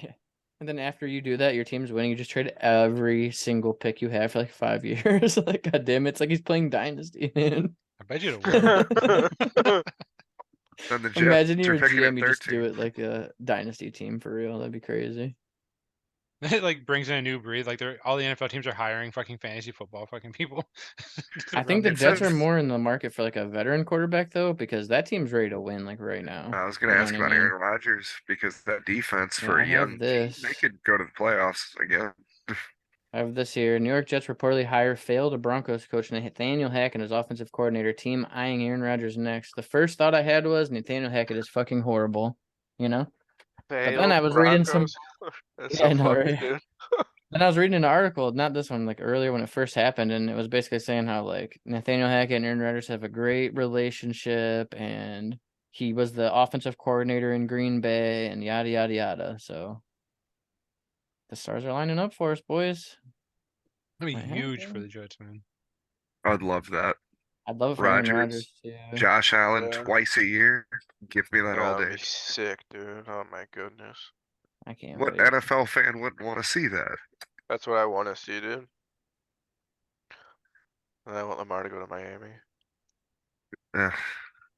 Yeah. And then after you do that, your team's winning. You just trade every single pick you have for like 5 years. Like, god damn it, it's like he's playing Dynasty, man. I bet you it'll work. Then the Jets Imagine are you're a picking at GM, you just do 13. it like a Dynasty team for real. That'd be crazy. It like brings in a new breed. Like, all the NFL teams are hiring fucking fantasy football fucking people. I think the It Jets are says- more in the market for like a veteran quarterback though, because that team's ready to win like right now. I was gonna You know ask what I about mean? Aaron Rodgers because that defense Yeah, for I a have young team, this. they could go to the playoffs again. I have this here. New York Jets reportedly hire failed Broncos coach Nathaniel Hackett as offensive coordinator. Team eyeing Aaron Rodgers next. The first thought I had was Nathaniel Hackett is fucking horrible, you know? But then I was reading some. That's Yeah, I so know, funny, right? dude. Then I was reading an article, not this one, like earlier when it first happened, and it was basically saying how like Nathaniel Hackett and Aaron Rodgers have a great relationship, and he was the offensive coordinator in Green Bay, and yada yada yada. So the stars are lining up for us, boys. That'd be Might huge for happen. the Jets, man. I'd love that. I'd love it for Aaron Rodgers, Rodgers too. Josh Allen Yeah. twice a year. Give me that all That'd day. be sick, dude. Oh my goodness. I can't What wait. NFL fan wouldn't want to see that? That's what I want to see, dude. And I want Lamar to go to Miami. Eh,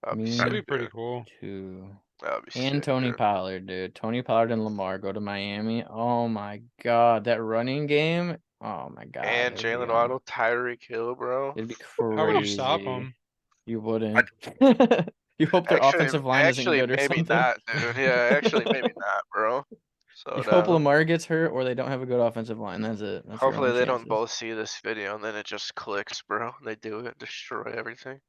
That'd be Me That'd sick, be pretty dude. cool. Too. That'd be And sick, Tony dude. Pollard, dude. Tony Pollard and Lamar go to Miami. Oh my god, that running game. Oh my god. And that would be Jalen Waddle, Tyreek Hill, bro. It'd be How would you stop crazy. them? You wouldn't. You hope their offensive line isn't Actually, good or maybe something. not, dude. Yeah, actually, maybe not, bro. So You hope down. Lamar gets hurt or they don't have a good offensive line. That's it. That's your Hopefully only they don't chances. both see this video and then it just clicks, bro. They do it, destroy everything.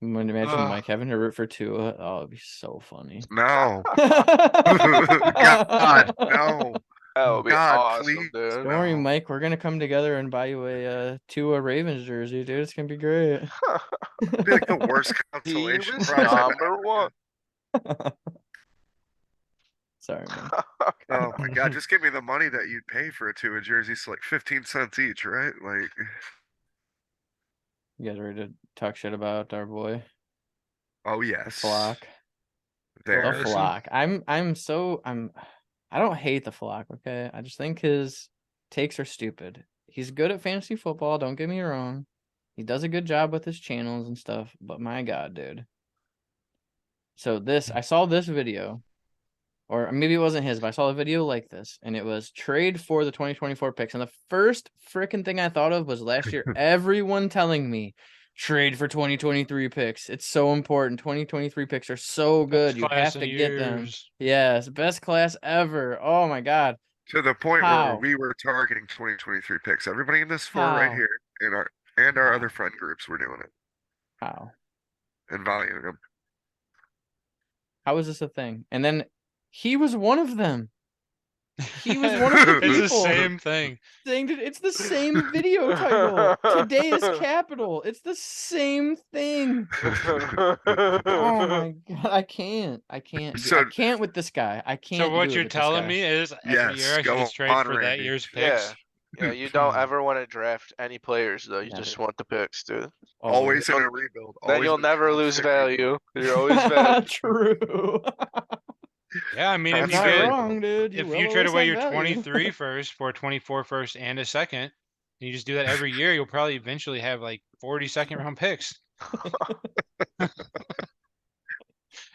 Imagine Ugh. Mike having to root for Tua. Oh, it'd be so funny. no. God, no. That would be God, awesome, please. dude. Don't worry, No. Mike. We're gonna come together and buy you a Tua Ravens jersey, dude. It's gonna be great. It'd be like the worst Team consolation is prize I've number ever one. Sorry, man. Oh my god, just give me the money that you'd pay for a Tua jersey. It's like 15 cents each, right? Like, You guys ready to talk shit about our boy oh yes. Flock? The There. Listen. Flock. I don't hate the Flock. Okay, I just think his takes are stupid. he's good at fantasy football. Don't get me wrong. He does a good job with his channels and stuff. But my God, dude. So I saw this video, or maybe it wasn't his, but I saw a video like this, and it was trade for the 2024 picks. And the first freaking thing I thought of was last year, everyone telling me trade for 2023 picks. It's so important. 2023 picks are so good. Best You class have in to get them. years. Yes, best class ever. Oh my God. To the point where How? we were targeting 2023 picks. Everybody in this floor right How? here and our How? other friend groups were doing it How? and valuing them. How is this a thing? And then he was one of them. He was one of the It's the people same thing. saying that it's the same video title. Today is capital. It's the same thing. Oh my God. I can't. So- I can't with this guy. I can't. So what do it you're with this telling guy. me is every year Yes, I should go just trade on, for that Randy. year's Yeah. picks. Yeah, you don't ever want to draft any players though. You Never. just want the picks, dude. Always in a rebuild. Then Always you'll in a never lose constant rebuild. value. You're always value. True. Yeah, I mean, if you Not get wrong, dude. if will you trade always away have your value. 23 first for a 24 first and a second, and you just do that every year, you'll probably eventually have like 40 second round picks.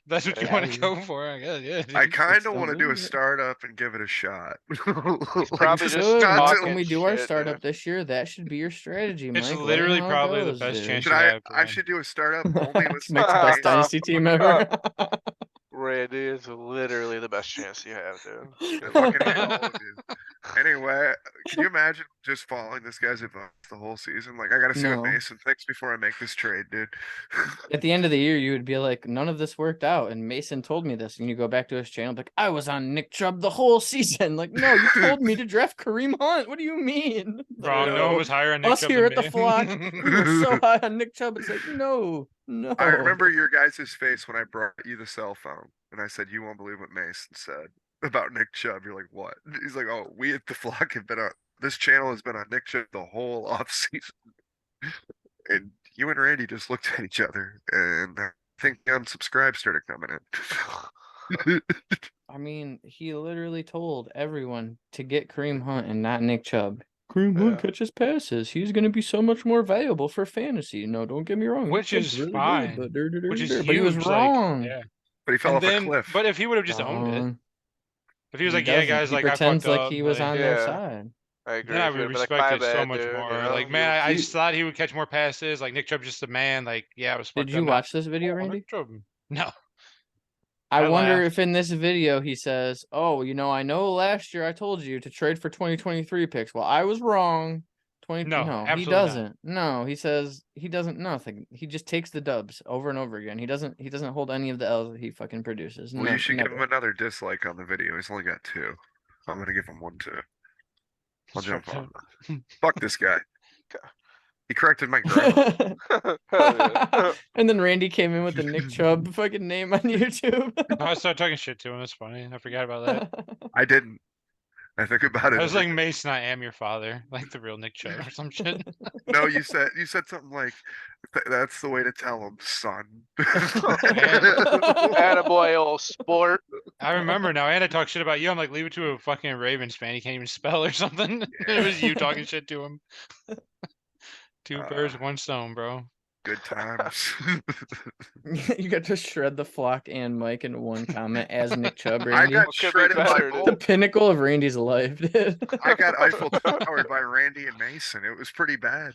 That's what you Yeah, want to go for, I guess. Yeah. I dude. kind of don't want to do a lose it. startup and give it a shot. probably just just Good. not Mark, to- when we do talking our shit, startup dude. this year, that should be your strategy, It's Mike. Let 'em literally know how it probably the goes, best dude. chance Should you have, I Brian. should do a startup only with To make the best Stop. dynasty team ever. Randy is literally the best chance you have, dude. I fucking hate all of you. Anyway, can you imagine just following this guy's advice the whole season? Like, I gotta see No. what Mason thinks before I make this trade, dude. At the end of the year, you would be like, none of this worked out. And Mason told me this. And you go back to his channel, like, I was on Nick Chubb the whole season. Like, no, you told me to draft Kareem Hunt. What do you mean? Wrong. No one was higher on Nick Us Chubb here than at the me. flock, we were so high on Nick Chubb. It's like, no. I remember your guys' face when I brought you the cell phone, and I said, "You won't believe what Mason said about Nick Chubb." You're like, "What?" He's like, "Oh, we at the flock have been on this channel has been on Nick Chubb the whole off season." And you and Randy just looked at each other, and I think the unsubscribe started coming in. I mean, he literally told everyone to get Kareem Hunt and not Nick Chubb. Kareem Hunt catches passes. He's going to be so much more valuable for fantasy. No, don't get me wrong. Which Nick Chubb's is really fine. good, Which is but he was huge, like, wrong. yeah. But he fell And off a then, cliff. but if he would have just owned it, Wrong. if he was He like, "Yeah, doesn't. guys, He like I pretends fucked like up," he was like, on their Yeah. side. I agree. then I He would would've been like, respect "My it so bad, much dude," more. you know? Like, man, I You- just thought he would catch more passes. Like Nick Chubb, just a man. Like, yeah, it was. Did fucked you up. Now, watch this video, "Oh, Randy? Nick Chubb." No. I I wonder laughed. if in this video he says, "Oh, I know last year I told you to trade for 2023 picks. Well, I was wrong." No, he absolutely not. doesn't. No, he says he doesn't. Nothing. He just takes the dubs over and over again. He doesn't hold any of the L's that he fucking produces. Well, No, you should give never. him another dislike on the video. He's only got 2. I'm gonna give him 1 too. I'll jump on. Fuck this guy. He corrected my grammar. Hell yeah. And then Randy came in with the Nick Chubb fucking name on YouTube. I started talking shit to him. It's funny. I forgot about that. I didn't. I think about it. I was like, every day. "Mason, I am your father," like the real Nick Chubb or some shit. No, you said something like, "That's the way to tell him, son." Attaboy, old sport. I remember now, and I talk shit about you. I'm like, leave it to a fucking Ravens fan. He can't even spell or something. It was you talking shit to him. Two birds, one stone, bro. Good times. You got to shred the flock and Mike in one comment as Nick Chubb, I Randy. got What could be shredded by better, The both. pinnacle of Randy's life, dude. I got Eiffel Towered by Randy and Mason. It was pretty bad.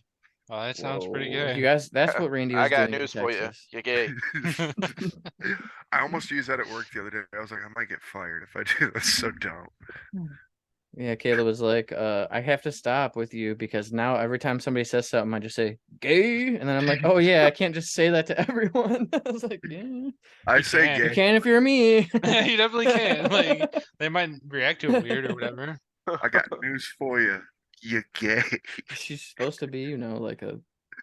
Oh, that sounds pretty Whoa. good. You guys, that's what Randy was I got doing news in for you. Texas. You're gay. I almost used that at work the other day. I was like, I might get fired if I do this. So don't. Yeah, Caleb was like, I have to stop with you because now every time somebody says something, I just say gay, and then I'm like, oh yeah, I can't just say that to everyone. I was like, yeah, I You say can. you gay. can if you're me. You definitely can. Like, they might react to it weird or whatever. I got news for you. You gay. She's supposed to be, like a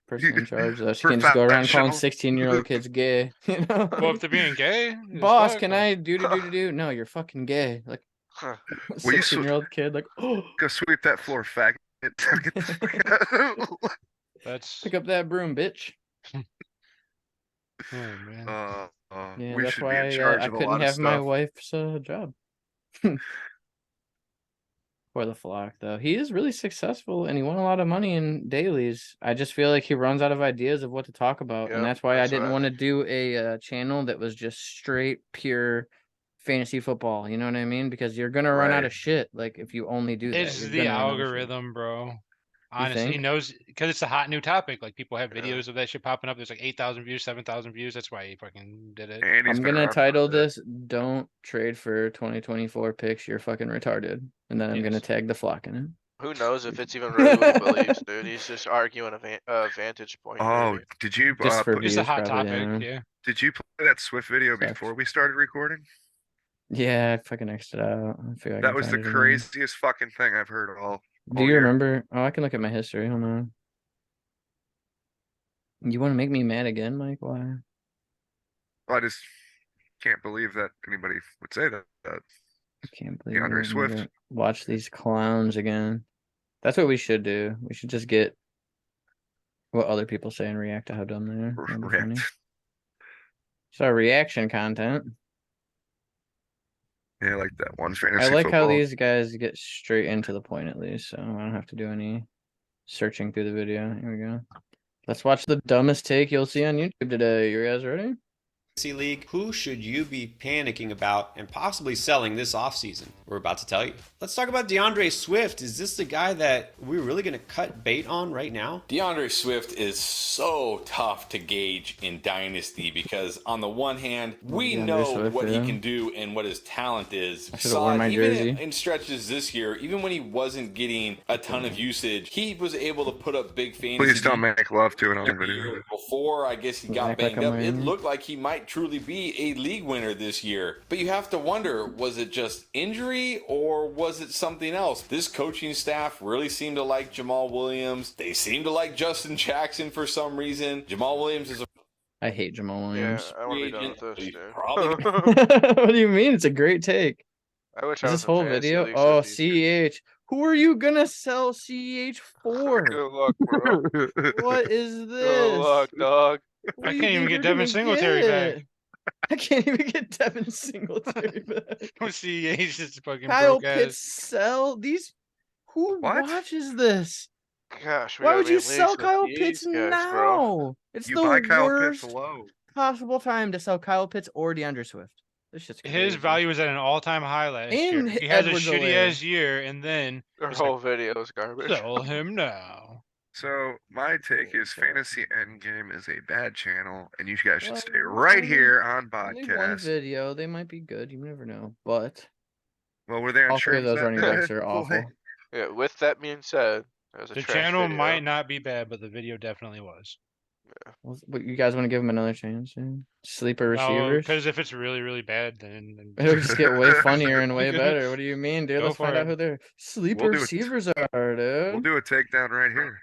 person in charge. She can't just go around calling Professional. 16-year-old kids gay. Well, if they're being gay, as Boss, fuck, can like, I do? No, you're fucking gay. Like Will you 16-year-old kid, like, oh, Go sweep that floor, faggot. Get the fuck out. That's. pick up that broom, bitch. Oh man. Yeah, We that's should be why in charge I of a couldn't lot of have my stuff. wife's job. For the flock, though. He is really successful and he won a lot of money in dailies. I just feel like he runs out of ideas of what to talk about. And Yep, that's why I that's didn't what want to do a channel that was just straight, pure fantasy football. You know what I mean? Because you're going to run out Right. of shit. Like, if you only do that, It's you're the going to run out of shit. algorithm, bro. You Honestly, he think? knows because it's a hot new topic. Like people have Yeah. videos of that shit popping up. There's like 8,000 views, 7,000 views. That's why he fucking did it. And he's I'm been going to around for a title bit. this, Don't Trade for 2024 Picks. You're fucking retarded. And then I'm going to Yes. tag the flock in it. Who knows if it's even really what he believes, dude? He's just arguing a vantage point. Oh, maybe. did you Just for It's a views, hot probably. topic. Yeah. Yeah. did you play that Swift video Sucks. before we started recording? Yeah, I fucking X'd it out. I figure I That can was the find it again. craziest fucking thing I've heard all. Do all you year. remember? Oh, I can look at my history. Hold on. You want to make me mad again, Mike? Why? I just can't believe that anybody would say that. I can't believe DeAndre we're Swift. gonna watch these clowns again. That's what we should do. We should just get what other people say and react to how dumb they are. That'd be funny. React. So reaction content. Yeah, like that one I fantasy like how football. these guys get straight into the point at least, so I don't have to do any searching through the video. Here we go. Let's watch the dumbest take you'll see on YouTube today. You guys ready? League, who should you be panicking about and possibly selling this offseason? We're about to tell you. Let's talk about DeAndre Swift. Is this the guy that we're really going to cut bait on right now? DeAndre Swift is so tough to gauge in Dynasty because on the one hand, we DeAndre know Swift, what yeah. he can do and what his talent is. I should've worn my Even jersey. in stretches this year, even when he wasn't getting a ton of usage, he was able to put up big fantasy. Please don't make love to it on the every video. year. Before, I guess he got Act like banged I'm up. It wearing- looked like he might truly be a league winner this year. But you have to wonder, was it just injury or was it something else? This coaching staff really seemed to like Jamal Williams. They seem to like Justin Jackson for some reason. Jamal Williams is a I hate Jamal Yeah, Williams. I want to be free done agent. with this, He's dude. probably What do you mean? It's a great take. I wish I Is was this in whole fantasy video? leagues Oh, this season. CH. Who are you gonna sell CH for? Good luck, bro. What is Good this? luck, dog. What I do you can't even think get we're Devin gonna Singletary back. get? I can't even get Devin Singletary back. See, he's just fucking Kyle broke Pitts ass. sell these. Who What? watches this? Gosh, we Why gotta would be you in sell leagues with Kyle these Pitts guys, bro. now? It's You the buy Kyle Pitts worst low. possible time to sell Kyle Pitts or DeAndre Swift. This shit's crazy. His value was at an all-time high last year. And He has a Edwards shitty Helaire. ass year, and then Their it's whole like, video is garbage. sell him now. So my take is Fantasy Endgame is a bad channel, and you guys should Well, stay it's right only- here on Only one podcast. video. They might be good. You never know. But Well, were they on all three of shrooms those that running day? backs are awful. Yeah, with that being said, that was a The trash channel video. might not be bad, but the video definitely was. But you guys want to give him another chance? Dude? Sleeper receivers? Because if it's really, really bad, then It'll just get way funnier and way Go better. What do you mean, dude? Go Let's find for out it. who their sleeper do it. receivers are, dude. We'll do a takedown right here.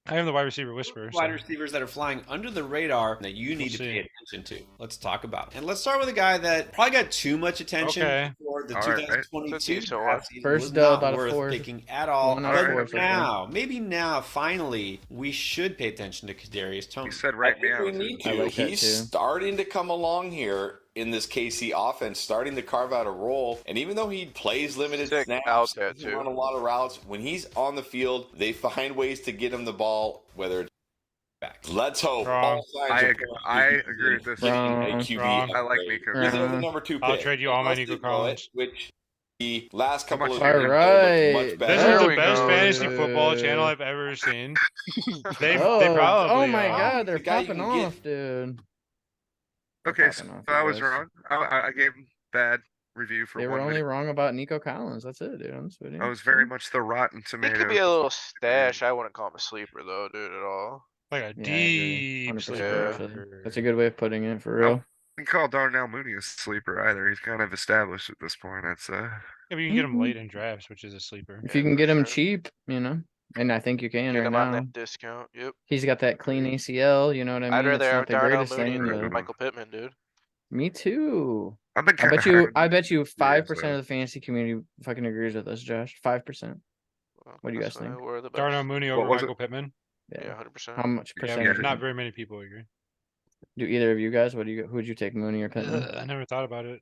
I am the wide receiver whisperer. Wide So. receivers that are flying under the radar that you need We'll to see. pay attention to. Let's talk about it. And let's start with a guy that probably got too much attention Okay. for the All right. 2022 That's a decent draft one. season. First Was dub not out of worth four. picking at all. One out of But four so far. now, maybe now, finally, we should pay attention to Kadarius Toney. You said I right think now. we need I to. like that He's too. starting to come along here in this KC offense, starting to carve out a role. And even though he plays limited Sick snaps, out there, doesn't too. run a lot of routes, when he's on the field, they find ways to get him the ball, whether it's back. Let's hope. Wrong. All signs I are agree- pointing I to agree with this. getting Wrong. a QB Wrong. I like upgrade. Nico. He's Wrong. the number 2 I'll pick. trade you all my Unless Nico they blow it, Collins. which the last couple much of better? years Alright. much This better. is There the we best go. fantasy football channel Dude. I've ever seen. They Oh, probably oh my are. god, they're The guy you popping can get- off, dude. Okay, so Popping off, I you was guys. wrong. I gave him bad review for They were one only minute. wrong about Nico Collins. That's it, dude. I'm just I was very much the rotten He tomato. could be a little stash. I wouldn't call him a sleeper though, dude, at all. Like a Yeah, I agree. deep 100% sleeper. actually. That's a good way of putting it, for real. You can call Darnell Mooney a sleeper either. He's kind of established at this point. That's Yeah, but you can get him Mhm. late in drafts, which is a sleeper. If Yeah, you can for get him sure. cheap, you know, and I think you can Get right him on now. that discount. Yep. He's got that clean Agreed. ACL, you know what I mean? I'd It's rather have not the Darnell greatest Mooney thing, than but Michael Pittman, dude. me too. I've been I kind bet you. I bet you 5% so. of the fantasy community fucking agrees with us, Josh. 5%. Well, What do you that's guys why think? We're the best. Darnell Mooney What over was it? Michael Pittman. Yeah, Yeah. 100%. How much Yeah, percentage? but not very many people agree. Do either of you guys? What do you? Who'd you take, Mooney or Pittman? I never thought about it.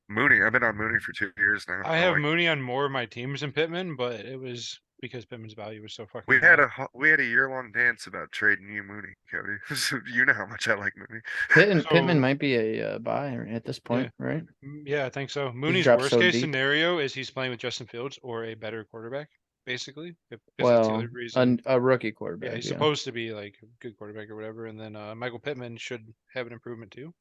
Mooney. I've been on Mooney for 2 years now. I have like Mooney on more of my teams than Pittman, but it was because Pittman's value was so fucking we high. had a year-long dance about trading you Mooney, Cody. So you know how much I like Mooney. Pittman So- might be a buy at this point, right? Yeah, I think so. Mooney's dropped worst so case deep. scenario is he's playing with Justin Fields or a better quarterback, basically. If that's the Well, other reason. a rookie Yeah, quarterback. he's Yeah, supposed to be like a good quarterback or whatever, and then Michael Pittman should have an improvement too.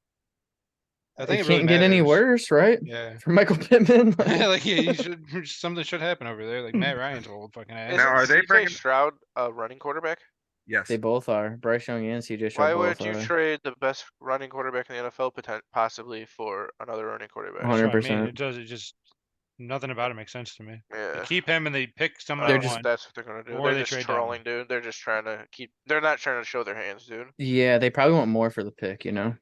I think it it really can't get any matters. worse, right? Yeah. For Michael Pittman. Like yeah, you should something should happen over there. Like Matt Ryan's old fucking ass. Isn't Now, are they CJ bringing- Stroud a running quarterback? Yes. They both are. Bryce Young and CJ Why Stroud both would you are. trade the best running quarterback in the NFL possibly for another running quarterback? That's what I mean. 100%. It does. It just nothing about it makes sense to me. They Yeah. keep him and they pick someone They're at just- one. That's what they're gonna do. or They're they just trade down. trolling, dude. They're just trying to keep. They're not trying to show their hands, dude. Yeah, they probably want more for the pick. You know,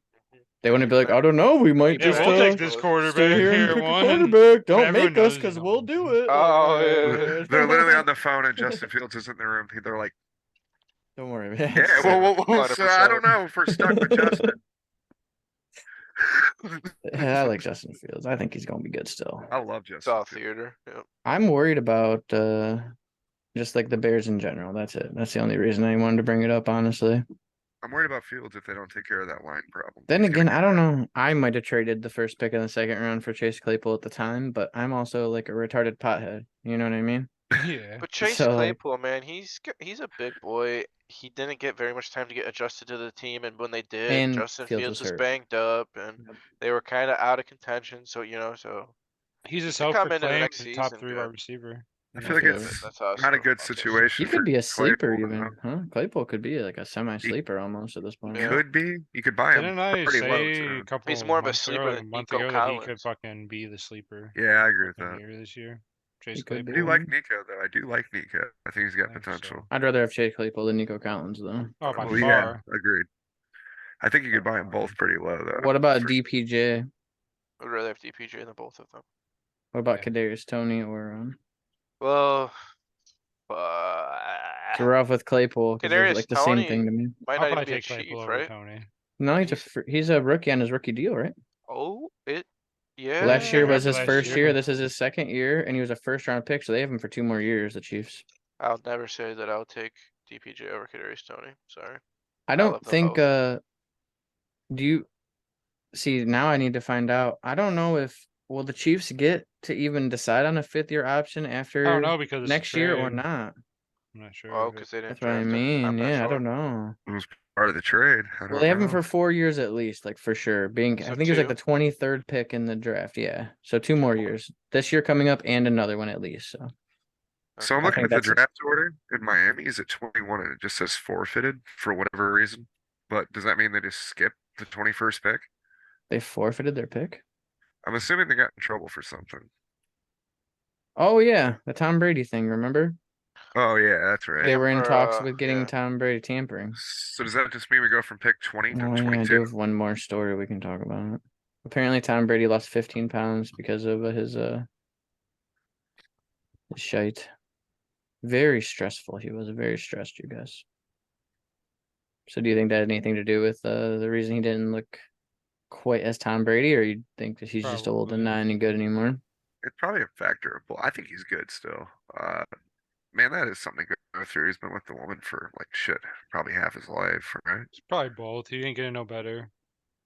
they want to be like, I don't know, we might Yeah, just we'll take this this stay quarterback stay here and here pick a one. and quarterback. Don't everyone make us knows because you we'll don't. do it. Oh, Like, yeah. They're literally on the phone and Justin Fields isn't in the room. They're like, Don't worry, man. yeah, well, so I 100%. don't know if we're stuck with Justin. Yeah, I like Justin Fields. I think he's gonna be good still. I love Justin. It's all Fields. theater. Yep. I'm worried about just like the Bears in general. That's it. That's the only reason I wanted to bring it up, honestly. I'm worried about Fields if they don't take care of that line problem. Then He's gonna again, get I don't bad. know. I might have traded the first pick in the second round for Chase Claypool at the time, but I'm also like a retarded pothead. You know what I mean? Yeah. But Chase So, like- Claypool, man, he's a big boy. He didn't get very much time to get adjusted to the team, and when they did, And Justin Fields Fields was was hurt. banged up, and Yep. they were kind of out of contention. So He's a He could come into the self-proclaimed next top season 3 good. wide receiver. I Yeah, feel like so it's that's how I not a feel good about this. situation. He could be a sleeper Claypool, even, huh? Claypool could be like a semi-sleeper almost at this point. Yeah. Could be. You could buy him Didn't I pretty low say too. a couple He's more of a months ago, sleeper like a than month Nico ago, that he could Collins. fucking be the sleeper Yeah, I agree with fucking that. year this year? Chase He could I be. do Claypool. like Nico though. I do like Nico. I think he's got I think potential. so. I'd rather have Chase Claypool than Nico Collins, though. Oh, by Well, yeah, far. agreed. I think you could buy them both pretty low though. What about For- DPJ? I'd rather have DPJ than both of them. What about Yeah. Kadarius Toney or Well, so we're off with Claypool because they're Kadarius like the same Toney thing to me. might I'll not even probably be a take chief, Claypool over right? Tony. No, He's- he's a rookie on his rookie deal, right? Oh, yeah. Last year was after his last first year. year. This is his second year, and he was a first round pick, so they have him for 2 more years. The Chiefs. I'll never say that I'll take DPJ over Kadarius Toney. Sorry. I I don't love them think. both. Do you see now? I need to find out. I don't know if will the Chiefs get to even decide on a 5th-year option I don't after know because it's a next year or trade. not. I'm not sure. Oh, of it. because they didn't That's what I draft him. mean. I'm not Yeah, I sure. don't know. It was part of the trade. I Well, don't they have him know. for 4 years at least, like for sure. Being, So I think it was like the 2? 23rd pick in the draft. Yeah, so 2 more years. This year coming up, and another one at least. So So I'm I looking think at the that's- draft order in Miami is at 21 and it just says forfeited for whatever reason. But does that mean they just skipped the 21st pick? they forfeited their pick. I'm assuming they got in trouble for something. Oh yeah, the Tom Brady thing. Remember? Oh yeah, that's They right. were in talks with getting yeah. Tom Brady tampering. So does that just mean we go from pick 20 to Oh yeah, I 22? do have one more story we can talk about. Apparently, Tom Brady lost 15 pounds because of his shite. Very stressful. He was very stressed, you guys. So do you think that had anything to do with the reason he didn't look quite as Tom Brady, or you think that he's just old and Probably. not any good anymore? It's probably a factor. Well, I think he's good still. Man, that is something to go through. He's been with the woman for like shit, probably half his life, right? It's probably both. He ain't gonna know better.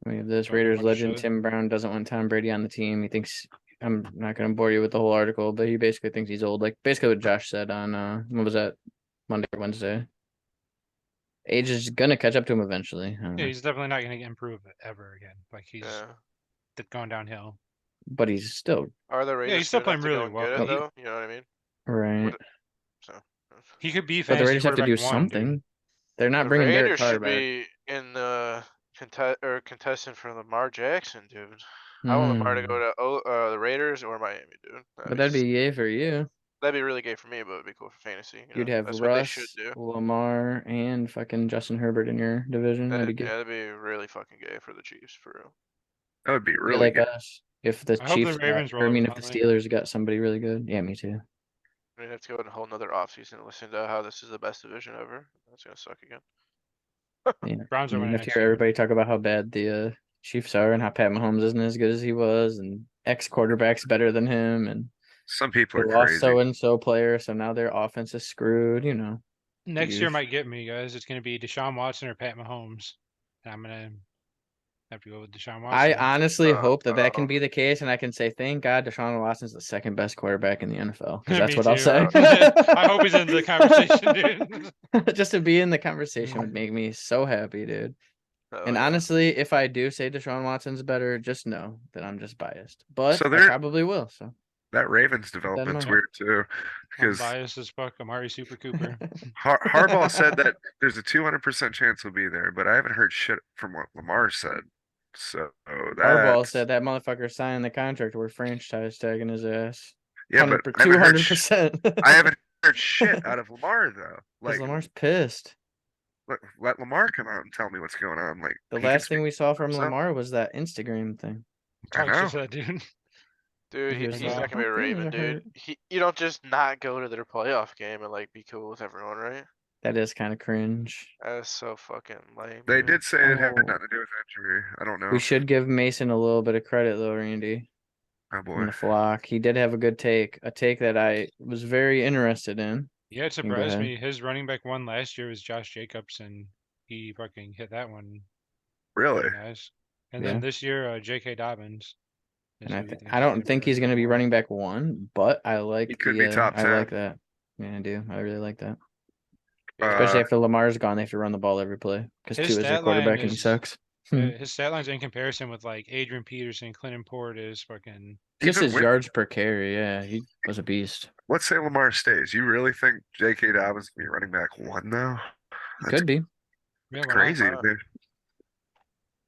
I mean, this Don't do Raiders much legend shit. Tim Brown doesn't want Tom Brady on the team. He thinks I'm not going to bore you with the whole article, but he basically thinks he's old. Like basically what Josh said on what was that, Monday or Wednesday. Age is gonna catch up to him eventually. I don't Yeah, know. he's definitely not gonna improve ever again. Like he's Yeah. gone downhill. But he's still Are the Raiders he's still good enough playing to go really and well, get but it he- though? You know what I mean? right. Would- So. He could be But the fantasy Raiders have to do quarterback one, dude. something. They're not The bringing Derek Raiders Carr should back. be in the contestant for Lamar Jackson, dude. I want Lamar to go to the Raiders or Miami, dude. But that'd be yay for you. that'd be really gay for me, but it'd be cool for fantasy. You You'd know? have That's what they should Russ, do. Lamar, and fucking Justin Herbert in your division. That'd be good. Yeah, that'd be really fucking gay for the Chiefs, for real. That would be Be really like good. us. If the I hope the Chiefs got, Ravens or I roll mean, with if the Huntley. Steelers got somebody really good. Yeah, me too. We'd have to go in a whole nother offseason and listen to how this is the best division ever. That's gonna suck again. Yeah. Browns are And winning have to next hear year. everybody talk about how bad the Chiefs are and how Pat Mahomes isn't as good as he was, and ex-quarterback's better than him, and Some people they are lost crazy. so-and-so player, so now their offense is screwed, you know. Next year Youth. might get me, guys. It's gonna be Deshaun Watson or Pat Mahomes. And I'm gonna have to go with Deshaun I Watson. honestly hope that uh, can be the case, and I can say, thank God Deshaun Watson's the second best quarterback in the NFL, because that's Me what I'll too. say. I hope he's in the conversation, dude. Just to be in the conversation would make me so happy, dude. hell And yeah. honestly, if I do say Deshaun Watson's better, just know that I'm just biased. But So I there- probably will. So That Ravens in development's mind. weird too, I'm because biased as fuck. Amari Super Cooper. Harbaugh said that there's a 200% chance he'll be there, but I haven't heard shit from what Lamar said. So Harbaugh that's said that motherfucker signed the contract. We're franchise tagging his ass. yeah, but I haven't heard 200%. I haven't heard shit out of Lamar though. Because Like Lamar's pissed. let Lamar come out and tell me what's going on. Like The he can last speak thing we for saw from himself. Lamar was that Instagram thing. I Talk shit know. to that dude. Dude, He was he's like, not gonna be a "My feelings Raven, are dude. hurt." You don't just not go to their playoff game and like be cool with everyone, right? That is kind of cringe. That is so fucking lame. They dude. did say it had Oh. nothing to do with injury. I don't know. We should give Mason a little bit of credit though, Randy, Oh from boy. the flock. He did have a good take, a take that I was very interested in. Yeah, it Go surprised ahead. me. His running back one last year was Josh Jacobs, and he fucking hit that one Really? pretty nice. And Yeah. then this year, J.K. Dobbins. is And who he thinks I is don't gonna think be he's running going to back be one. running back one, but I like He could be top I like 10. that. Yeah, I do. I really like that. Especially Uh, after Lamar's gone, they have to run the ball every play because His Tua is their stat line quarterback and he is sucks. his stat lines in comparison with like Adrian Peterson, Clinton Port is fucking. Just even his with yards per carry. Yeah, he was a beast. let's say Lamar stays. You really think J.K. Dobbins can be running back one though? That's Could be. Yeah, why not? crazy. Why not?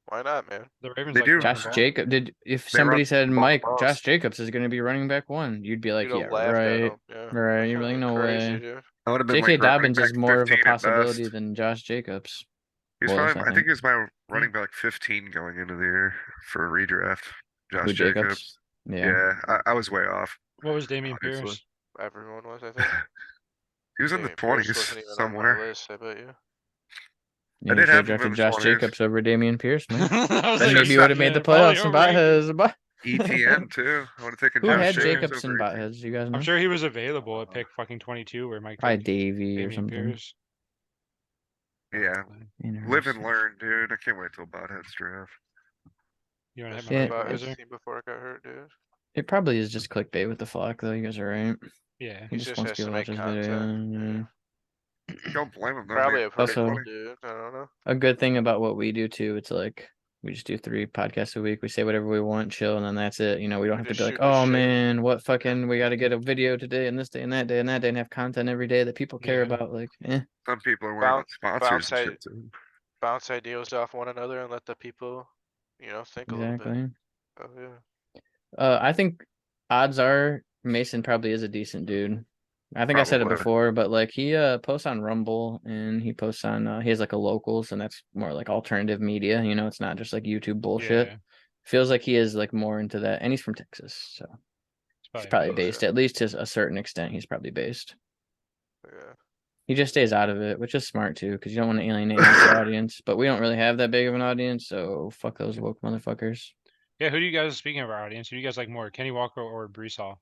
Why not, man? The Ravens They like do. running the Josh ball. Jacob if They run somebody said the ball Mike the most. Josh Jacobs is going to be running back one, you'd be like, You'd yeah, have laughed at right, him. Yeah. right. You're like, no Crazy, way. dude. I would have been J.K. like running Dobbins back is more of a 15 at possibility best. than Josh Jacobs. He's was, fine. I I think he's my running back 15 going into the year for a redraft. Josh Who, Jacobs. Jacobs? Yeah. Yeah, I was way off. What was Damian Obviously. Pierce? Everyone was, I think. He was in the Damian Pierce 20s wasn't even on somewhere. my list, I bet you. Yeah, I you did should have have him in drafted the Josh 20s. Jacobs over Damian Pierce, man. I was Then like, maybe you shut would have made the yeah, probably playoffs and overrated. Buttheads. ETN too. I would have taken Who Josh had Jacobs Jacobs over and ETN. Buttheads? You guys know? I'm sure he was available at pick fucking 22, where Mike Probably took Davey or Damian something. Pierce. Yeah, live and learn, dude. I can't wait till Bothead's draft. You want to hit That's my Yeah. about his buzzer? team before it got hurt, dude. It probably is just clickbait with the flock, though. You guys are right. Yeah. He He just just wants has people to to watch make his video. content. Don't blame him though. Probably man. a pretty Also- cool dude. I don't know. A good thing about what we do too, it's like we just do 3 podcasts a week. We say whatever we want, chill, and then that's it. You know, we don't have to Just be like, shoot the oh shit. man, what fucking we got to get a video today and this day and that day and that day and have content every day that people care Yeah. about. Like, Some people are worried about sponsors bounce and shit too. Bounce ideas off one another and let the people, think a little bit. exactly. Oh yeah. I think odds are Mason probably is a decent dude. I think I said it Probably. before, but like he posts on Rumble and he posts on he has like a locals and that's more like alternative media, it's not just like YouTube bullshit. Yeah. Feels like he is like more into that, and he's from Texas, so he's probably Oh, based yeah. at least to a certain extent. He's probably based. Yeah. He just stays out of it, which is smart too, because you don't want to alienate your audience. But we don't really have that big of an audience, so fuck those woke motherfuckers. Yeah, who do you guys, speaking of our audience, who do you guys like more, Kenny Walker or Brees Hall?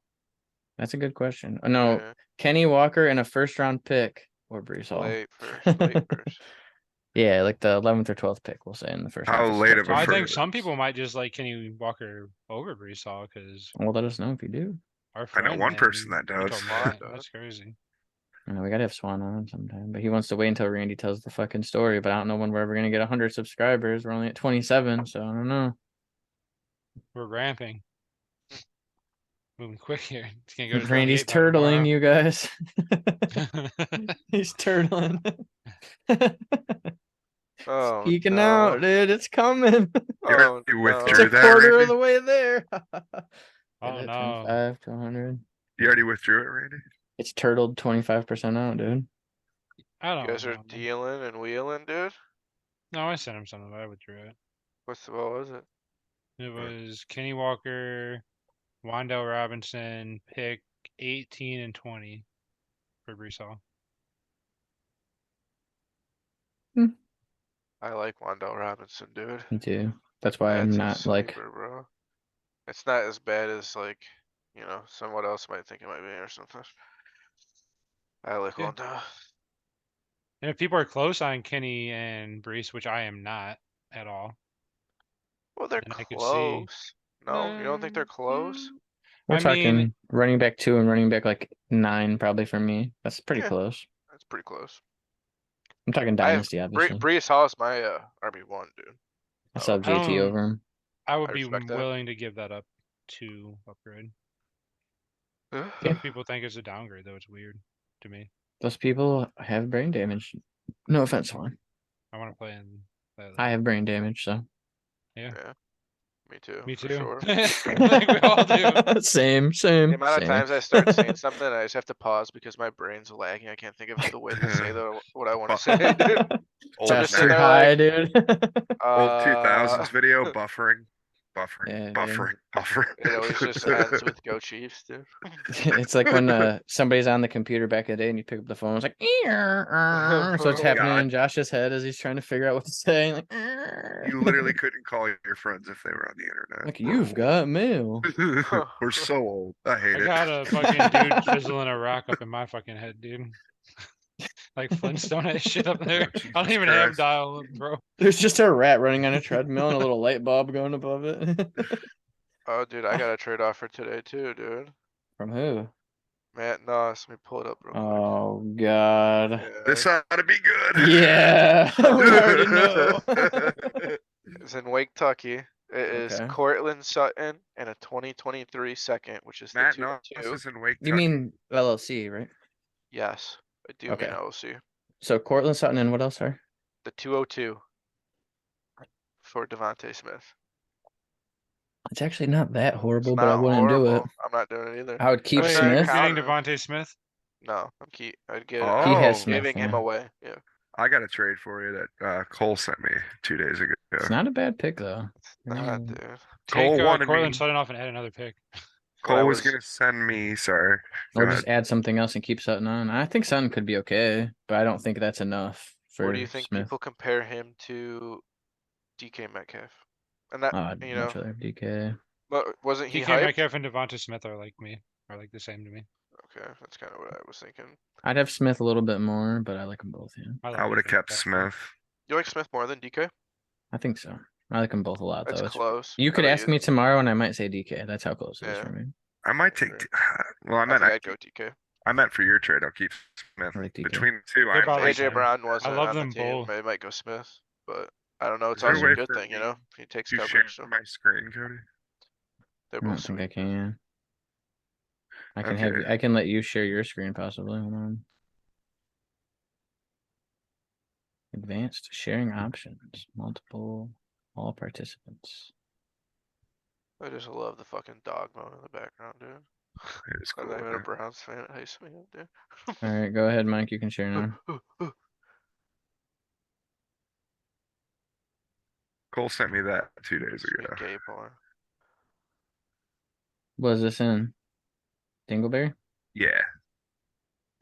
That's a good question. No, Yeah. Kenny Walker and a first-round pick or Brees Hall. Late first. Yeah, like the 11th or 12th pick, we'll say in the first. How round. late of So a I think first? some people might just like Kenny Walker over Brees Hall because Well, let us know if you do. our I friend, know one person man, that he does. told me that. That's crazy. I know we gotta have Swan on sometime, but he wants to wait until Randy tells the fucking story. But I don't know when we're ever gonna get 100 subscribers. We're only at 27, so I don't know. We're ramping. Moving quick here. It's gonna go to Randy's 28 by turtling, you guys. tomorrow. He's turtling. Oh, Peeking no. out, dude. It's coming. Oh, You no. It's withdrew a that, quarter of Randy? the way there. Oh, Is it no. 25 to 100? You already withdrew it, Randy? It's turtled 25% out, dude. I You don't guys know. are dealing and wheeling, dude. No, I sent him something, but I withdrew it. What was it? It was Kenny Walker, Wandell Robinson, pick 18 and 20 for Brees Hall. I like Wandell Robinson, dude. Me too. That's why I'm That's a not like, sleeper, bro. It's not as bad as like, someone else might think it might be or something. I like Yeah. one though. And if people are close on Kenny and Brees, which I am not at all, Well, they're and I could see. close. No, you don't think they're close? we're I mean, talking running back 2 and running back like 9 probably for me. That's pretty Yeah. close. That's pretty close. I'm talking I have dynasty, obviously. Brees Hall is my RB1, dude. I still have I JT don't- over him. I would I be respect that. willing to give that up to upgrade. Yeah. If people think it's a downgrade, though, it's weird to me. Those people have brain damage. No offense, Juan. I want to play in that. I have brain damage, so. Yeah. Me too. Me for too. Sure. I think we all do. Same. The amount of times I start saying something, I just have to pause because my brain's lagging. I can't think of the way to say what I want to say, dude. Old, I'm just Fast sitting too there high, like, dude. old 2000s video, buffering, Yeah, buffering, buffering. It always just ends with "Go Chiefs," dude. It's like when somebody's on the computer back in the day and you pick up the phone, it's like, so it's Oh, happening God. in Josh's head as he's trying to figure out what to say. Like, You literally couldn't call your friends if they were on the internet. like you've got mail. We're so old. I hate I it. got a fucking dude chiseling a rock up in my fucking head, dude. Like Flintstone that shit up there. Oh, Jesus I don't even have Christ. dial, bro. There's just a rat running on a treadmill and a little light bulb going above it. Oh, dude, I got a trade offer today too, dude. From who? Matt Noss, let me pull it up real Oh God. quick. This ought to be good. Yeah, we already know. It's in Wake, Tucky. It is Okay. Cortland Sutton and a 2023 second, which is Matt the Noss 202. is in Wake. You mean LLC, right? Yes, I do Okay. mean LLC. So Cortland Sutton and what else, sorry? The 202 for Devontae Smith. It's actually not that It's horrible, but I not wouldn't do it. horrible. I'm not doing it either. I would keep Wait, You're Smith. Cal- getting Devontae Smith? No, I'd get. Oh. He has I'm Smith. giving him Yeah. away. Yeah. I got a trade for you that Cole sent me 2 days ago. It's not a bad pick though. Nah, Mm. dude. Cole Take wanted Cortland me. Sutton off and add another pick. What I Cole was was- gonna send me. Sorry. Go Or ahead. just add something else and keep Sutton on. I think Sutton could be okay, but I don't think that's enough for What do you think Smith. people compare him to DK Metcalf? And that, Oh, I'd much rather have DK. but wasn't he DK hyped? Metcalf and Devontae Smith are like me, are like the same to me. Okay, that's kind of what I was thinking. I'd have Smith a little bit more, but I like them both. Yeah, I would have DK kept Metcalf. Smith. You like Smith more than DK? I think so. I like them both a lot It's though. close. You I could bet ask me tomorrow and I might say DK. That's how close it is Yeah. for me. I might take. agree. Well, I I meant think I'd go DK. I meant for your trade. I'll keep Smith. I like DK. Between the two, They're I'm about the AJ same. Brown wasn't love on them the team. both. They might go Smith, but I don't know. It's Is there a also a way good for thing, me if he takes to share coverage. So my screen, Cody. they're I don't both think I sweet. can. I can have. Okay. I can let you share your screen possibly. Hold on. Advanced sharing options. Multiple. All participants. I just love the fucking dog moan in the background, dude. It is I'm cool. not even a man. Browns fan. It hypes me up, dude. All right, go ahead, Mike. You can share now. Cole sent me that 2 days Sweet ago. gay porn. What is this in? Dingleberry? Yeah.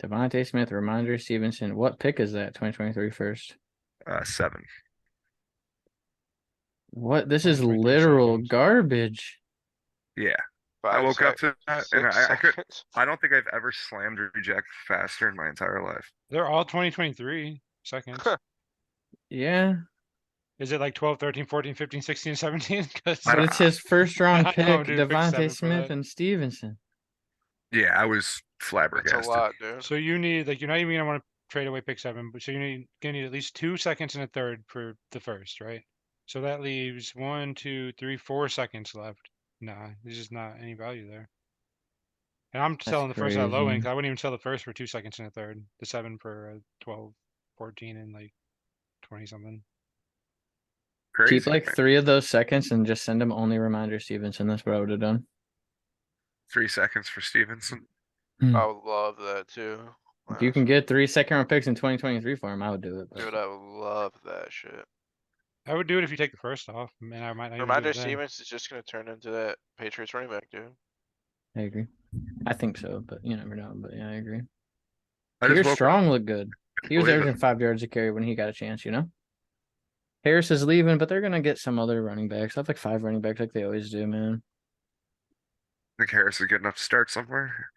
Devontae Smith, Reminder Stevenson. What pick is that? 2023 first. 7. What? This is 2023 literal seconds. garbage. Yeah. I 5 woke up to that and 6 I could. seconds. I don't think I've ever slammed reject faster in my entire life. They're all 2023 seconds. Yeah, Is it like 12, 13, 14, 15, 16, 17? 'Cause I but don't- it's his first round I pick, don't do pick 7 Devontae for Smith that. and Stevenson. Yeah, I was That's a flabbergasted. lot, dude. So you need, like, you're not even gonna want to trade away pick 7, but so gonna need at least 2 seconds and a third for the first, right? So that leaves 1, 2, 3, 4 seconds left. Nah, there's just not any value there. And I'm selling the first at low end, crazy. 'cause I wouldn't even sell the first for 2 seconds and a third. The 7 for 12, 14, and like 20 something. Crazy. Keep like 3 of those seconds and just send him only Reminder Stevenson. That's what I would have done. 3 seconds for Stevenson. I would love that too. If you can get 3 second-round picks in 2023 for him, I would do it. but- Dude, I would love that shit. I would do it if you take the first off, and I might not even do Reminder it then. Stevens is just gonna turn into that Patriots running back, dude. I agree. I think so, but you never know. But yeah, I agree. I just Pierce woke up. Strong looked good. He was Believe it. averaging 5 yards a carry when he got a chance, you know? Harris is leaving, but they're gonna get some other running backs. I have like 5 running backs like they always do, man. Think Harris is good enough to start somewhere.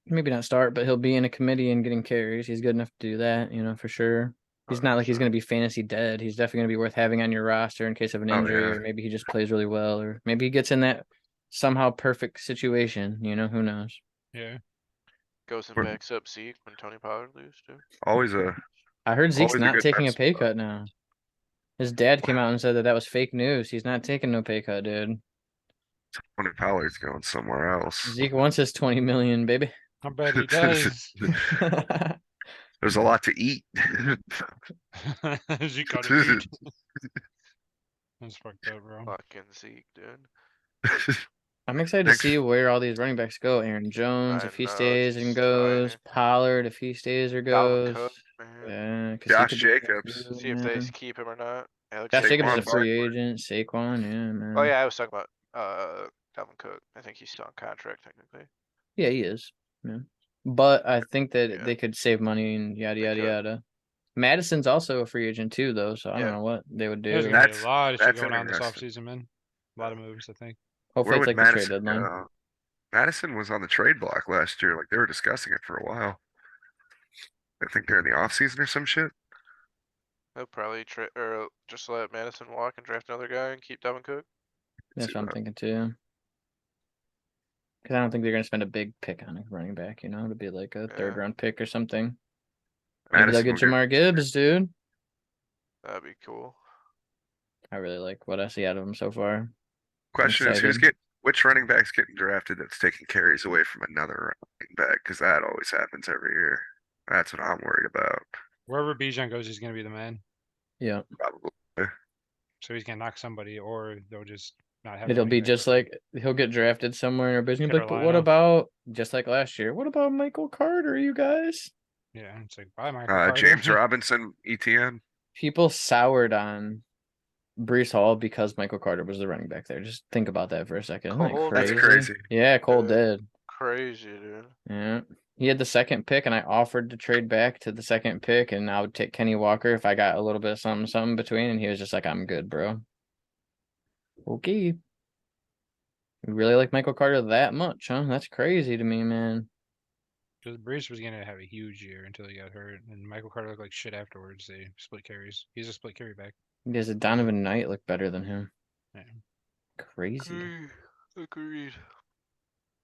Maybe not start, but he'll be in a committee and getting carries. He's good enough to do that, for sure. He's not like he's 100%. gonna be fantasy dead. He's definitely gonna be worth having on your roster in case of an Oh, injury, yeah. or maybe he just plays really well, or maybe he gets in that somehow perfect situation. Who knows? Yeah. Goes and We're- backs up Zeke when Tony Pollard leaves too. Always a I heard Zeke's Always a not good taking a mess. pay cut now. His dad came out and said that was fake news. He's not taking no pay cut, dude. Tony Pollard's going somewhere else. Zeke wants his 20 million, baby. I bet he does. There's a lot to eat. Zeke got to eat. That's fucked up, bro. Fucking Zeke, dude. I'm excited to Thanks. see where all these running backs go. Aaron Jones, I if he know, stays it's and goes. exciting. Pollard, if he stays or Dalvin goes. Cook, man. Yeah, 'cause he Josh could be good Jacobs. too, See if they man. keep him or not. Alex Josh Jacobs is a Saquon free Barkley. agent. Saquon, yeah, man. Oh yeah, I was talking about Dalvin Cook. I think he's still on contract technically. Yeah, he is. Yeah. But I think that Yeah. they could save money and yada They yada could. yada. Madison's also a free agent too, though, so I don't Yeah. know what they would There's do. gonna be a That's- lot of shit that's going on this interesting. offseason, man. A lot of moves, I think. Hopefully Where it's would like the trade Madison deadline. go? Madison was on the trade block last year. Like they were discussing it for a while. I think they're in the off season or some shit. They'll probably or just let Madison walk and draft another guy and keep Dalvin Cook. That's See what I'm that. thinking too. Because I don't think they're gonna spend a big pick on a running back. It'll be like a third Yeah. round pick or something. Maybe they'll Madison get will get- Jamar Gibbs, dude. That'd be cool. I really like what I see out of him so far. Question is, excited. which running back's getting drafted that's taking carries away from another running back? Because that always happens every year. That's what I'm worried about. Wherever Bijan goes, he's gonna be the man. Yeah. Probably. So he's gonna knock somebody, or they'll just not have. a It'll running be back. just like he'll get drafted somewhere and everybody's gonna be like, but what Carolina. about just like last year? What about Michael Carter, you guys? Yeah, it's like bye, Michael Carter. James Robinson, ETN. People soured on Brees Hall because Michael Carter was the running back there. Just think about that for a second. Isn't that Cole That's did. crazy. Yeah, Cole Yeah. did. Crazy, dude. Yeah. He had the second pick, and I offered to trade back to the second pick, and I would take Kenny Walker if I got a little bit of something between. And he was just like, I'm good, bro. Okay. You really like Michael Carter that much, huh? That's crazy to me, man. Because Brees was gonna have a huge year until he got hurt, and Michael Carter looked like shit afterwards. They split carries. He's a split carry back. Does a Donovan Knight look better than him? Yeah. Crazy. Agreed.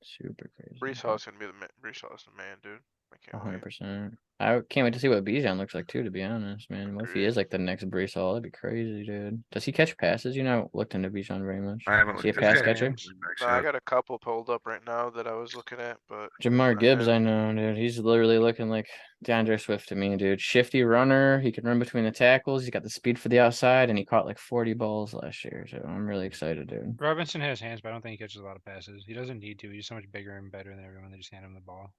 Super crazy. Brees Hall's gonna be the man. Brees Hall's the man, dude. I can't wait. 100%. I can't wait to see what Bijan looks like too, to be honest, man. What if he Agreed. is like the next Brees Hall? That'd be crazy, dude. Does he catch passes? You know, looked into Bijan very much. I haven't Is he a looked at pass his catcher? running backs No, I yet. got a couple pulled up right now that I was looking at, but Jamar not Gibbs, him. I know, dude. He's literally looking like DeAndre Swift to me, dude. Shifty runner. He can run between the tackles. He's got the speed for the outside, and he caught like 40 balls last year. So I'm really excited, dude. Robinson has hands, but I don't think he catches a lot of passes. He doesn't need to. He's so much bigger and better than everyone. They just hand him the ball.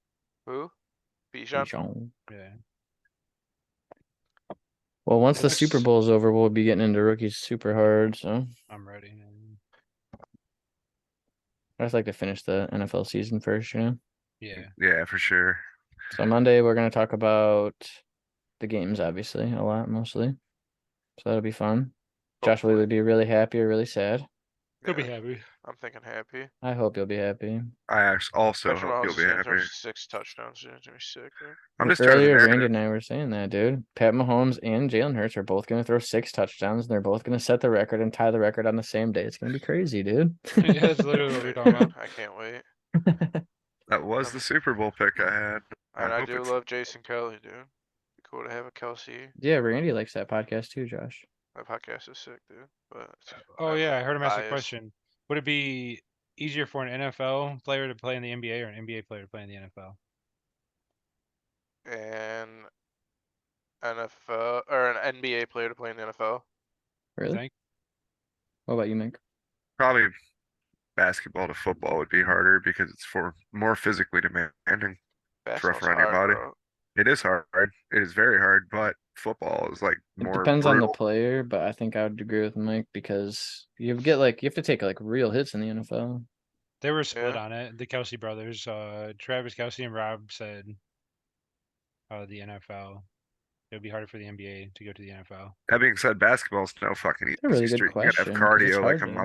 Who? Bijan? Bijan. Yeah. Well, once It the looks- Super Bowl's over, we'll be getting into rookies super hard. So I'm ready. I'd just like to finish the NFL season first, Yeah. Yeah, for sure. So Monday we're gonna talk about the games, obviously, a lot mostly. So that'll be fun. Josh will Hopefully. either be really happy or really sad. He'll be Yeah, happy. I'm thinking happy. I hope you'll be happy. I also Especially hope all you'll his be hands are happy. 6 touchdowns. Dude. It's gonna be sick, dude. I'm just tired of the Earlier, Randy narrative. and I were saying that, dude. Pat Mahomes and Jalen Hurts are both gonna throw 6 touchdowns, and they're both gonna set the record and tie the record on the same day. It's gonna be crazy, dude. Yeah, that's literally what we're talking about. I can't wait. That was the Super Bowl pick I had. And I hope do it's- love Jason Kelly, dude. Be cool to have a Kelsey. Yeah, Randy likes that podcast too, Josh. That podcast is sick, dude. But Oh I'm yeah, I heard him ask a biased. question. Would it be easier for an NFL player to play in the NBA or an NBA player to play in the NFL? And NFL or an NBA player to play in the NFL. Really? Think? What about you, Mike? Probably basketball to football would be harder because it's more physically demanding. It's rough Basketball's around your hard, body. bro. It is hard. It is very hard, but football is like It more depends on the brutal. player, but I think I would agree with Mike because you have to take like real hits in the NFL. They were split Yeah. on it. The Kelsey brothers, Travis Kelsey and Rob said the NFL. it would be harder for the NBA to go to the NFL. That being said, basketball's no fucking That's a really easy good street. You gotta have question, 'cause it's cardio like hard a to-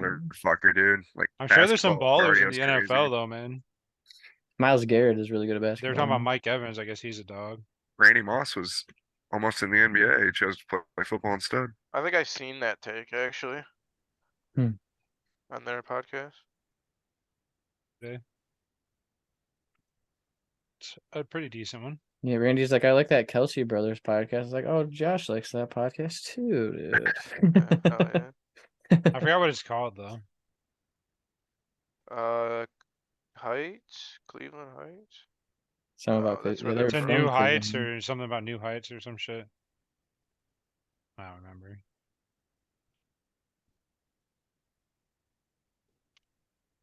motherfucker, dude. Like I'm sure there's some basketball ballers in cardio's the crazy. NFL though, man. Miles Garrett is really good at They were basketball. talking about Mike Evans. I guess he's a dog. Randy Moss was almost in the NBA. He chose to play football instead. I think I've seen that take actually. Hmm. On their podcast. It's a pretty decent one. Yeah, Randy's like, I like that Kelsey Brothers podcast. I was like, oh, Josh likes that podcast too, dude. Hell yeah. I forgot what it's called though. Heights, Cleveland Heights. Something Oh, about that's Cleveland. where It's they're a from. New Heights or something about New Heights or some shit. I don't remember.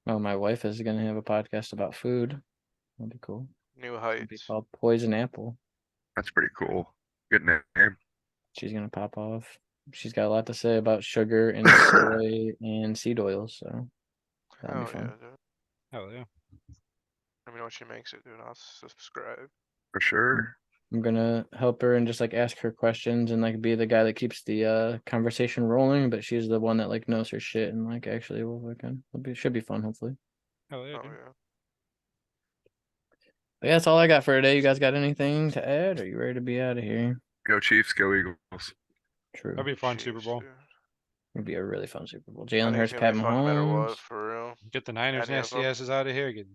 Oh, my wife is gonna have a podcast about food. That'd be cool. New It'd be Heights. called Poison Apple. That's pretty cool. Good name. She's gonna pop off. She's got a lot to say about sugar and soy and seed oils, so that'll Hell be yeah, fun. dude. Hell yeah. Let me know when she makes it, dude. I'll subscribe. For sure. I'm gonna help her and just like ask her questions and like be the guy that keeps the conversation rolling, but she's the one that like knows her shit and like actually will should be fun, hopefully. Hell yeah, Oh dude. yeah. But yeah, that's all I got for today. You guys got anything to add? Or are you ready to be out of here? Go Chiefs, go Eagles. True. That'd be a fun Super Chiefs, Bowl. dude. It'd be a really fun Super Bowl. I Jalen think it's Hurts, gonna Pat be fun no matter what, Mahomes. for real. Get the Niners Any of nasty them? asses out of here. Get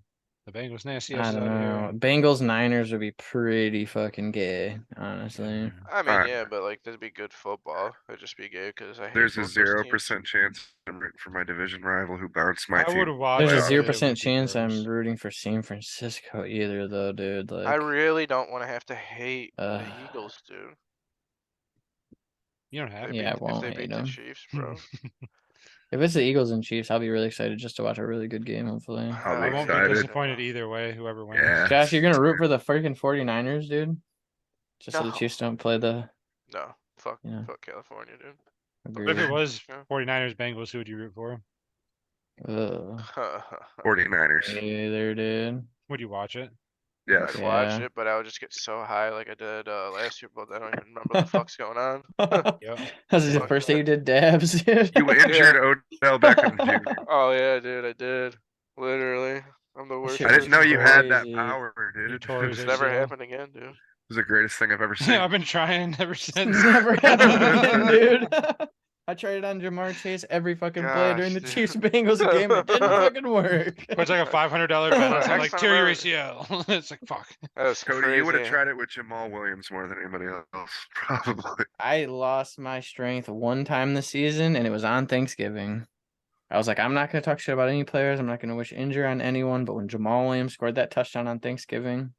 the Bengals nasty I asses don't out of know. here. Bengals Niners would be pretty fucking gay, honestly. I mean, Alright. yeah, but like that'd be good football. It'd just be gay because I hate There's a both those 0% teams. chance I'm rooting for my division rival who bounced my I team. would watch. There's a playoff. 0% It would be chance I'm gross. rooting for San Francisco either, though, dude. Like, I really don't want to have to hate the Uh, Eagles, dude. You don't have They Yeah, I beat, if won't they hate beat the them. Chiefs, bro. if it's the Eagles and Chiefs, I'll be really excited just to watch a really good game, hopefully. I'll I be won't be excited. disappointed either way, whoever wins. Yeah. Josh, you're gonna root for the freaking 49ers, dude? Just so the No. Chiefs don't play the No, fuck, Yeah. fuck California, dude. But if it agreed. was Yeah. 49ers Bengals, who would you root for? Ugh. 49ers. Hey there, dude. Would you watch it? Yes. I'd watch Yeah. it, but I would just get so high like I did last year, but I don't even remember what the fuck's going on. Yep. This is the Fuck first that. day you did dabs, dude. You injured Odell Beckham Jr. Oh yeah, dude, I did. Literally. I'm the worst. shit I didn't know you had that crazy. power, You dude. tore It his was It's never ACL. happened again, dude. the greatest thing I've ever seen. Yeah, I've been trying ever since. It's never happened again, dude. I tried it on Jamar Chase every fucking play during the Gosh, Chiefs dude. Bengals game. It didn't fucking work. Puts like a $500 bet. on Next something like time tear your I- ACL. It's like fuck. That was Cody, you would have crazy. tried it with Jamal Williams more than anybody else, probably. I lost my strength one time this season, and it was on Thanksgiving. I was like, I'm not going to talk shit about any players. I'm not going to wish injury on anyone. But when Jamal Williams scored that touchdown on Thanksgiving,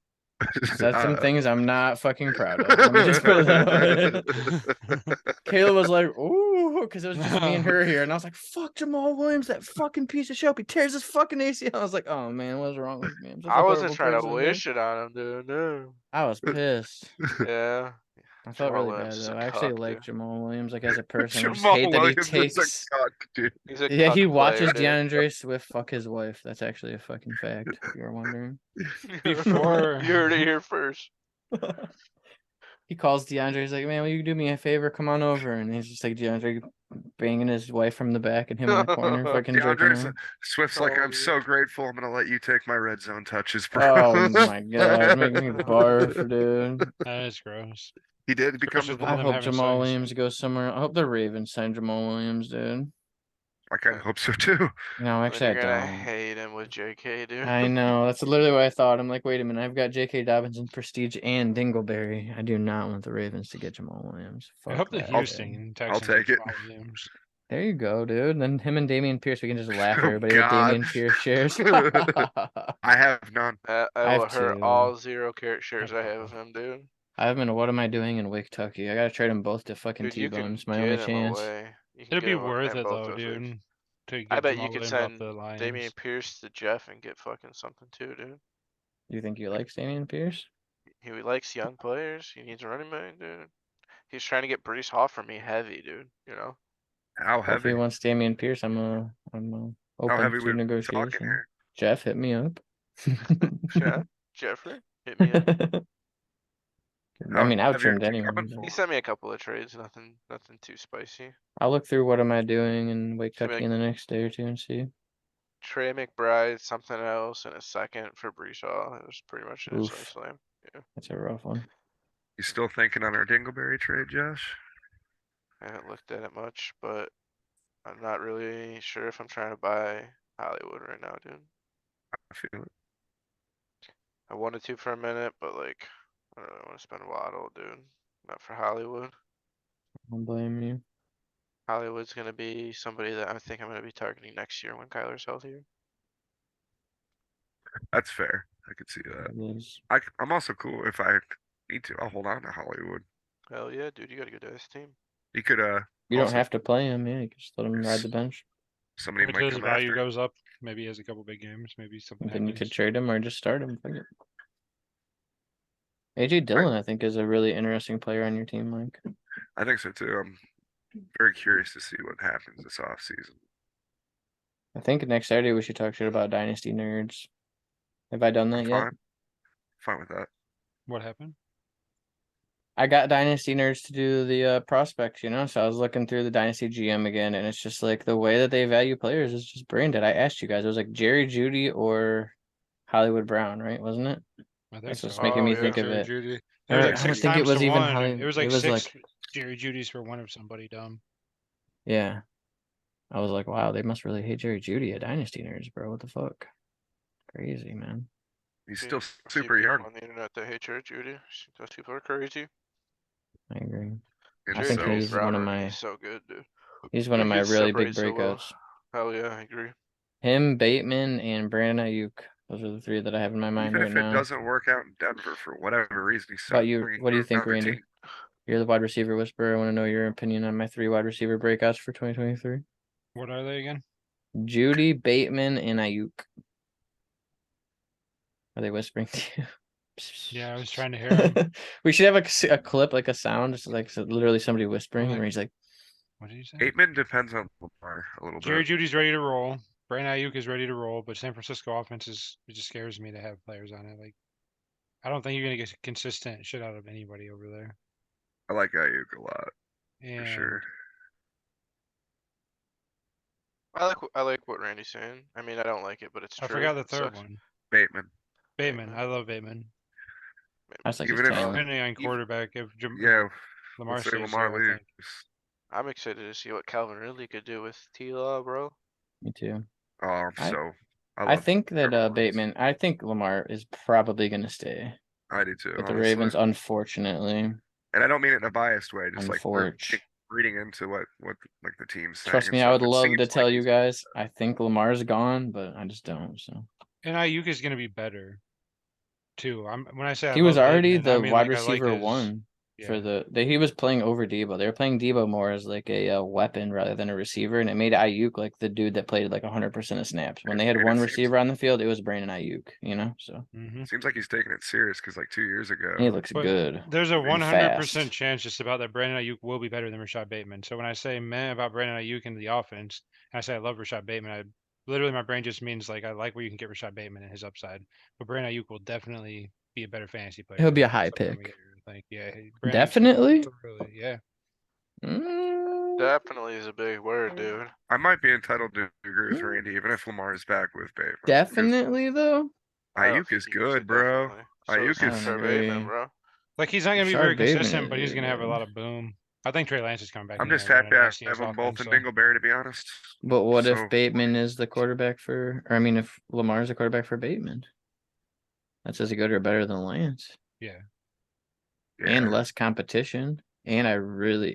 said some things I'm not fucking proud of. Let me just put it that way. Kayla was like, ooh, because it was just me and her here. And I was like, fuck Jamal Williams, that fucking piece of shit. He tears his fucking ACL. I was like, oh, man, what's wrong with me? I'm such a I wasn't horrible trying to person, wish it on him, dude. No. I was pissed. Yeah. I felt Jamal really bad, Williams is a though. I actually cuck, like dude. Jamal Williams, like, as a person. I just Jamal hate that he Williams is takes... a cuck, dude. He's a Yeah, he cuck watches player, dude. DeAndre Swift fuck his wife. That's actually a fucking fact, if you were wondering. Before- You heard it here first. He calls DeAndre, he's like, man, will you do me a favor? Come on over. And he's just like, DeAndre banging his wife from the back and him in the corner, fucking jerking DeAndre her. Swift's like, Oh, I'm so yeah. grateful. I'm gonna let you take my red zone touches, bro. Oh my god, make me barf, dude. That is gross. He did become Especially the with I them hope having Jamal sex. Williams goes somewhere. I hope the Ravens sign Jamal Williams, dude. I kind of hope so too. No, And actually, I you're gonna don't. hate him with JK, dude. I know. That's literally what I thought. I'm like, wait a minute. I've got J.K. Dobbins and Prestige and Dingleberry. I do not want the Ravens to get Jamal Williams. I Fuck hope the that, Houston dude. and Texans take get it. Jamal Williams. There you go, dude. And then him and Damian Pierce, we can just laugh at Oh, everybody that God. Damian Pierce shares. I have none. I I will have hurt two. all 0 carat shares I have of him, dude. I have him in What Am I Doing in Wake Tucky. I gotta trade them both to fucking Dude, you can T-Bone. It's my get only him chance. away. You can It'd get be him worth in it both though, those leagues. dude. To get I bet Jamal you could Williams off send the Lions. Damian Pierce to Jeff and get fucking something too, dude. You think you like Damian Pierce? He likes young players. He needs a running back, dude. He's trying to get Brees Hall from me heavy, dude. You know? How Well, if he heavy? wants Damian Pierce, I'm How open heavy to we talking negotiation. here? Jeff, hit me up. Jeff, Jeffrey, hit me up. I mean, Have you outtrimmed anyone. coming but for? He sent me a couple of trades, nothing too spicy. I'll look through what am I doing and wake Should be Tucky in the next day or two and see. Trey McBride, something else, and a second for Breeshaw. It was pretty much it, so I Oof. slammed. Yeah, That's a rough one. You still thinking on our Dingleberry trade, Josh? I haven't looked at it much, but I'm not really sure if I'm trying to buy Hollywood right now, dude. I feel it. I wanted to for a minute, but like, I don't really want to spend Waddle, dude. Not for Hollywood. I don't blame you. Hollywood's gonna be somebody that I think I'm gonna be targeting next year when Kyler's healthier. That's fair. I could see that. It is. I'm also cool if I need to. I'll hold on to Hollywood. Hell yeah, dude, you got a good ass team. He could You don't also- have to play him, yeah. You can just let him ride the bench. somebody Wait might till his come value after. goes up. Maybe he has a couple big games. Maybe something Then you could happens. trade him or just start him. Fuck it. AJ Dillon, I think, is a really interesting player on your team, Mike. I think so too. I'm very curious to see what happens this offseason. I think next Saturday we should talk shit about Dynasty Nerds. Have I done that I'm yet? fine. Fine with that. What happened? I got Dynasty Nerds to do the prospects, you know, so I was looking through the Dynasty GM again, and it's just like the way that they value players is just brain dead. I asked you guys, it was like Jerry Jeudy or Hollywood Brown, right? Wasn't it? I think That's so. what's making me Oh, think yeah. of Jerry it. Jeudy. It Or was I like don't six think it times was to even one. Hollywood. It was like it was six like, Jerry Judy's for one of somebody dumb. yeah. I was like, wow, they must really hate Jerry Jeudy at Dynasty Nerds, bro. What the fuck? Crazy, man. He's Dude, still I see super people young. on the internet that hate Jared Judy. Those people are crazy. I agree. And I Jared think so, Judy's he's one of route running my is so good, dude. he's one of He my can really big separate so well. breakouts. Hell yeah, I agree. Him, Bateman, and Brandon Ayuk. Those are the three that I have in my mind even right if it now. doesn't work out in Denver for whatever reason, he's About so you, what do you think, Randy? You're the wide receiver whisperer. I want to know your opinion on my 3 wide receiver breakouts for 2023. What are they again? Judy, Bateman, and Ayuk. Are they whispering to you? Yeah, I was trying to hear him. We should have a clip, like a sound, just like literally somebody whispering, Like- where he's like, What did you say? Bateman depends on Lamar a little Jerry bit. Judy's ready to roll. Brandon Ayuk is ready to roll, but San Francisco offense it just scares me to have players on it. Like, I don't think you're gonna get consistent shit out of anybody over there. I like Ayuk a lot, for And sure. I like what Randy's saying. I mean, I don't like it, but it's I true. forgot the It third sucks. one. Bateman. Bateman. I love Bateman. I was like, Even he's if- telling. Depending on quarterback, if Yeah, Lamar let's say stays Lamar here, I think. leaves. I'm excited to see what Calvin Ridley could do with T-Law, bro. Me too. Oh, I I love think that Trevor Lawrence. Bateman. I think Lamar is probably gonna stay I do too. with the honestly. Ravens, unfortunately. And I don't mean it in a biased way, just like we're Unfortunately. reading into what like the team's saying. Trust and me, I stuff. would It love seems to like tell you he's- guys. I think Lamar's gone, but I just don't. So And Ayuk is gonna be better too. When I say I he was love already Bateman, I the mean, wide like, I like receiver his- one for yeah. he was playing over Debo. They were playing Debo more as like a weapon rather than a receiver, and it made Ayuk like the dude that played like 100% of snaps. When they had And it one seems- receiver on the field, it was Brandon Ayuk. You know, so Mhm. Seems like he's taking it serious because like 2 years ago, he looks But good. There's a and 100% fast. chance just about that Brandon Ayuk will be better than Rashad Bateman. So when I say meh about Brandon Ayuk in the offense, and I say I love Rashad Bateman, I literally my brain just means like I like where you can get Rashad Bateman and his upside. But Brandon Ayuk will definitely be a better fantasy player. He'll be a That's high what I'm pick. Like, yeah, Definitely? Really, yeah. Mm, Definitely is a big word, dude. I might be entitled to agree with Randy, even if Lamar is back with Bateman. because definitely though. I don't Ayuk is think he can say good, bro. definitely. So Ayuk is I is- don't Rashad Bateman, agree. bro. Like he's not gonna be Rashad very Bateman consistent, is but he's really gonna have a good. lot of boom. I think Trey Lance is coming back. I'm in just there, happy running I nasty ass have them both offense, in so- Dingleberry, to be honest. But what So- if Bateman is the quarterback for, or I mean, if Lamar's the quarterback for Bateman? That's as good or better than Lance, Yeah. and Yeah, less competition. And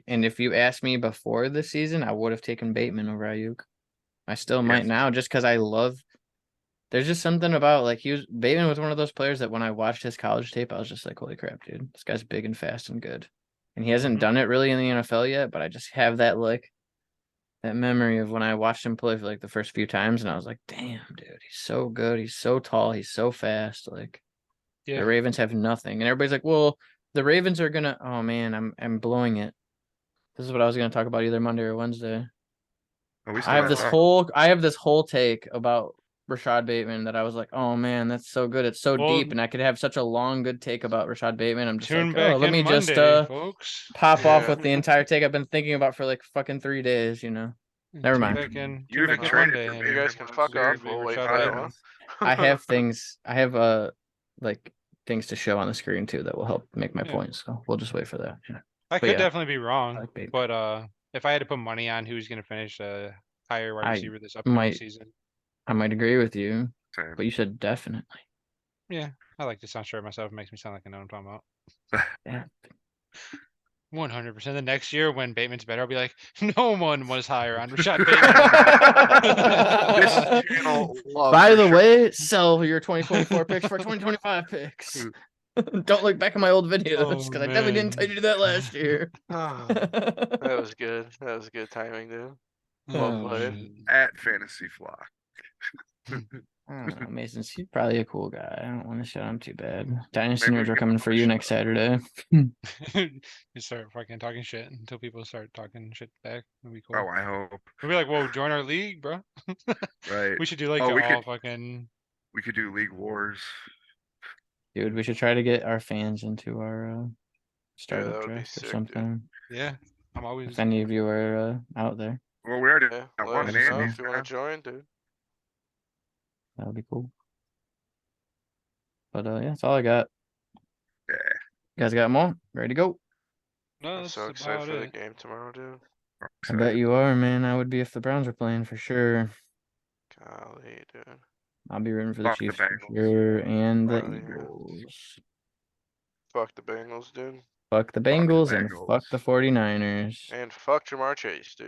and if you asked me before the season, I would have taken Bateman over Ayuk. I still might Yes. now, just because I love. There's just something about like Bateman was one of those players that when I watched his college tape, I was just like, holy crap, dude, this guy's big and fast and good. And he hasn't Mhm. done it really in the NFL yet, but I just have that that memory of when I watched him play for like the first few times, and I was like, damn, dude, he's so good. He's so tall. He's so fast. Like Yeah. the Ravens have nothing, and everybody's like, well, the Ravens are gonna. Oh man, I'm blowing it. This is what I was gonna talk about either Monday or Wednesday. Oh, we still I have got this time. whole take about Rashad Bateman that I was like, oh man, that's so good. It's so Well, deep, and I could have such a long good take about Rashad Bateman. I'm just tune like, back oh, let in me just Monday, folks. pop off Yeah. with the entire take I've been thinking about for like fucking 3 days, Never Tune mind. back in. You Tune even back in traded Monday. for and You guys Bateman can last fuck year. off. We'll wait Rashad for that Bateman. one. I have things like things to show on the screen too that will help make my Yeah. point. So we'll just wait for that. Yeah. I But could yeah, definitely be I wrong, like Bateman. but if I had to put money on who's going to finish a higher wide I receiver this upcoming might- season, I might agree with you, Same. but you said definitely. yeah, I like to sound sure of myself. It makes me sound like I know what I'm talking about. Yeah. 100%. The next year when Bateman's better, I'll be like, no one was higher on Rashad This Bateman. channel loves By the Rashad. way, sell your 2024 picks for 2025 picks. Don't look back at my old videos Oh, because I definitely didn't tell you to do that last year. That was good. That was good timing, dude. Well Oh, played. shit. At Fantasy Flock. I don't know, Mason's he's probably a cool guy. I don't want to shit on him too bad. Dynasty Maybe we nerds are can coming for you push next it. Saturday. You start fucking talking shit until people start talking shit back. That'd be cool. Oh, I hope. We'll be like, whoa, join our league, bro. Right. We should do like Oh, the we all could- fucking. We could do League Wars. Dude, we should try to get our fans into our startup that would be draft or sick, dude. something. Yeah, I'm always. If any of you are out there, Well, we already Yeah, got let one us in know Andy's, if you want man. to join, dude. that would be cool. But yeah, that's all I got. Yeah. You guys got more? Ready to go? No, I'm that's so excited about for the it. game tomorrow, dude. I bet you are, man. I would be if the Browns were playing for sure. Golly, dude. I'll be rooting for the Fuck the Chiefs for Bengals. sure and the Oh, yeah. Eagles. Fuck the Bengals, dude. Fuck the Fuck the Bengals and Bengals. fuck the 49ers. And fuck Jamar Chase, dude.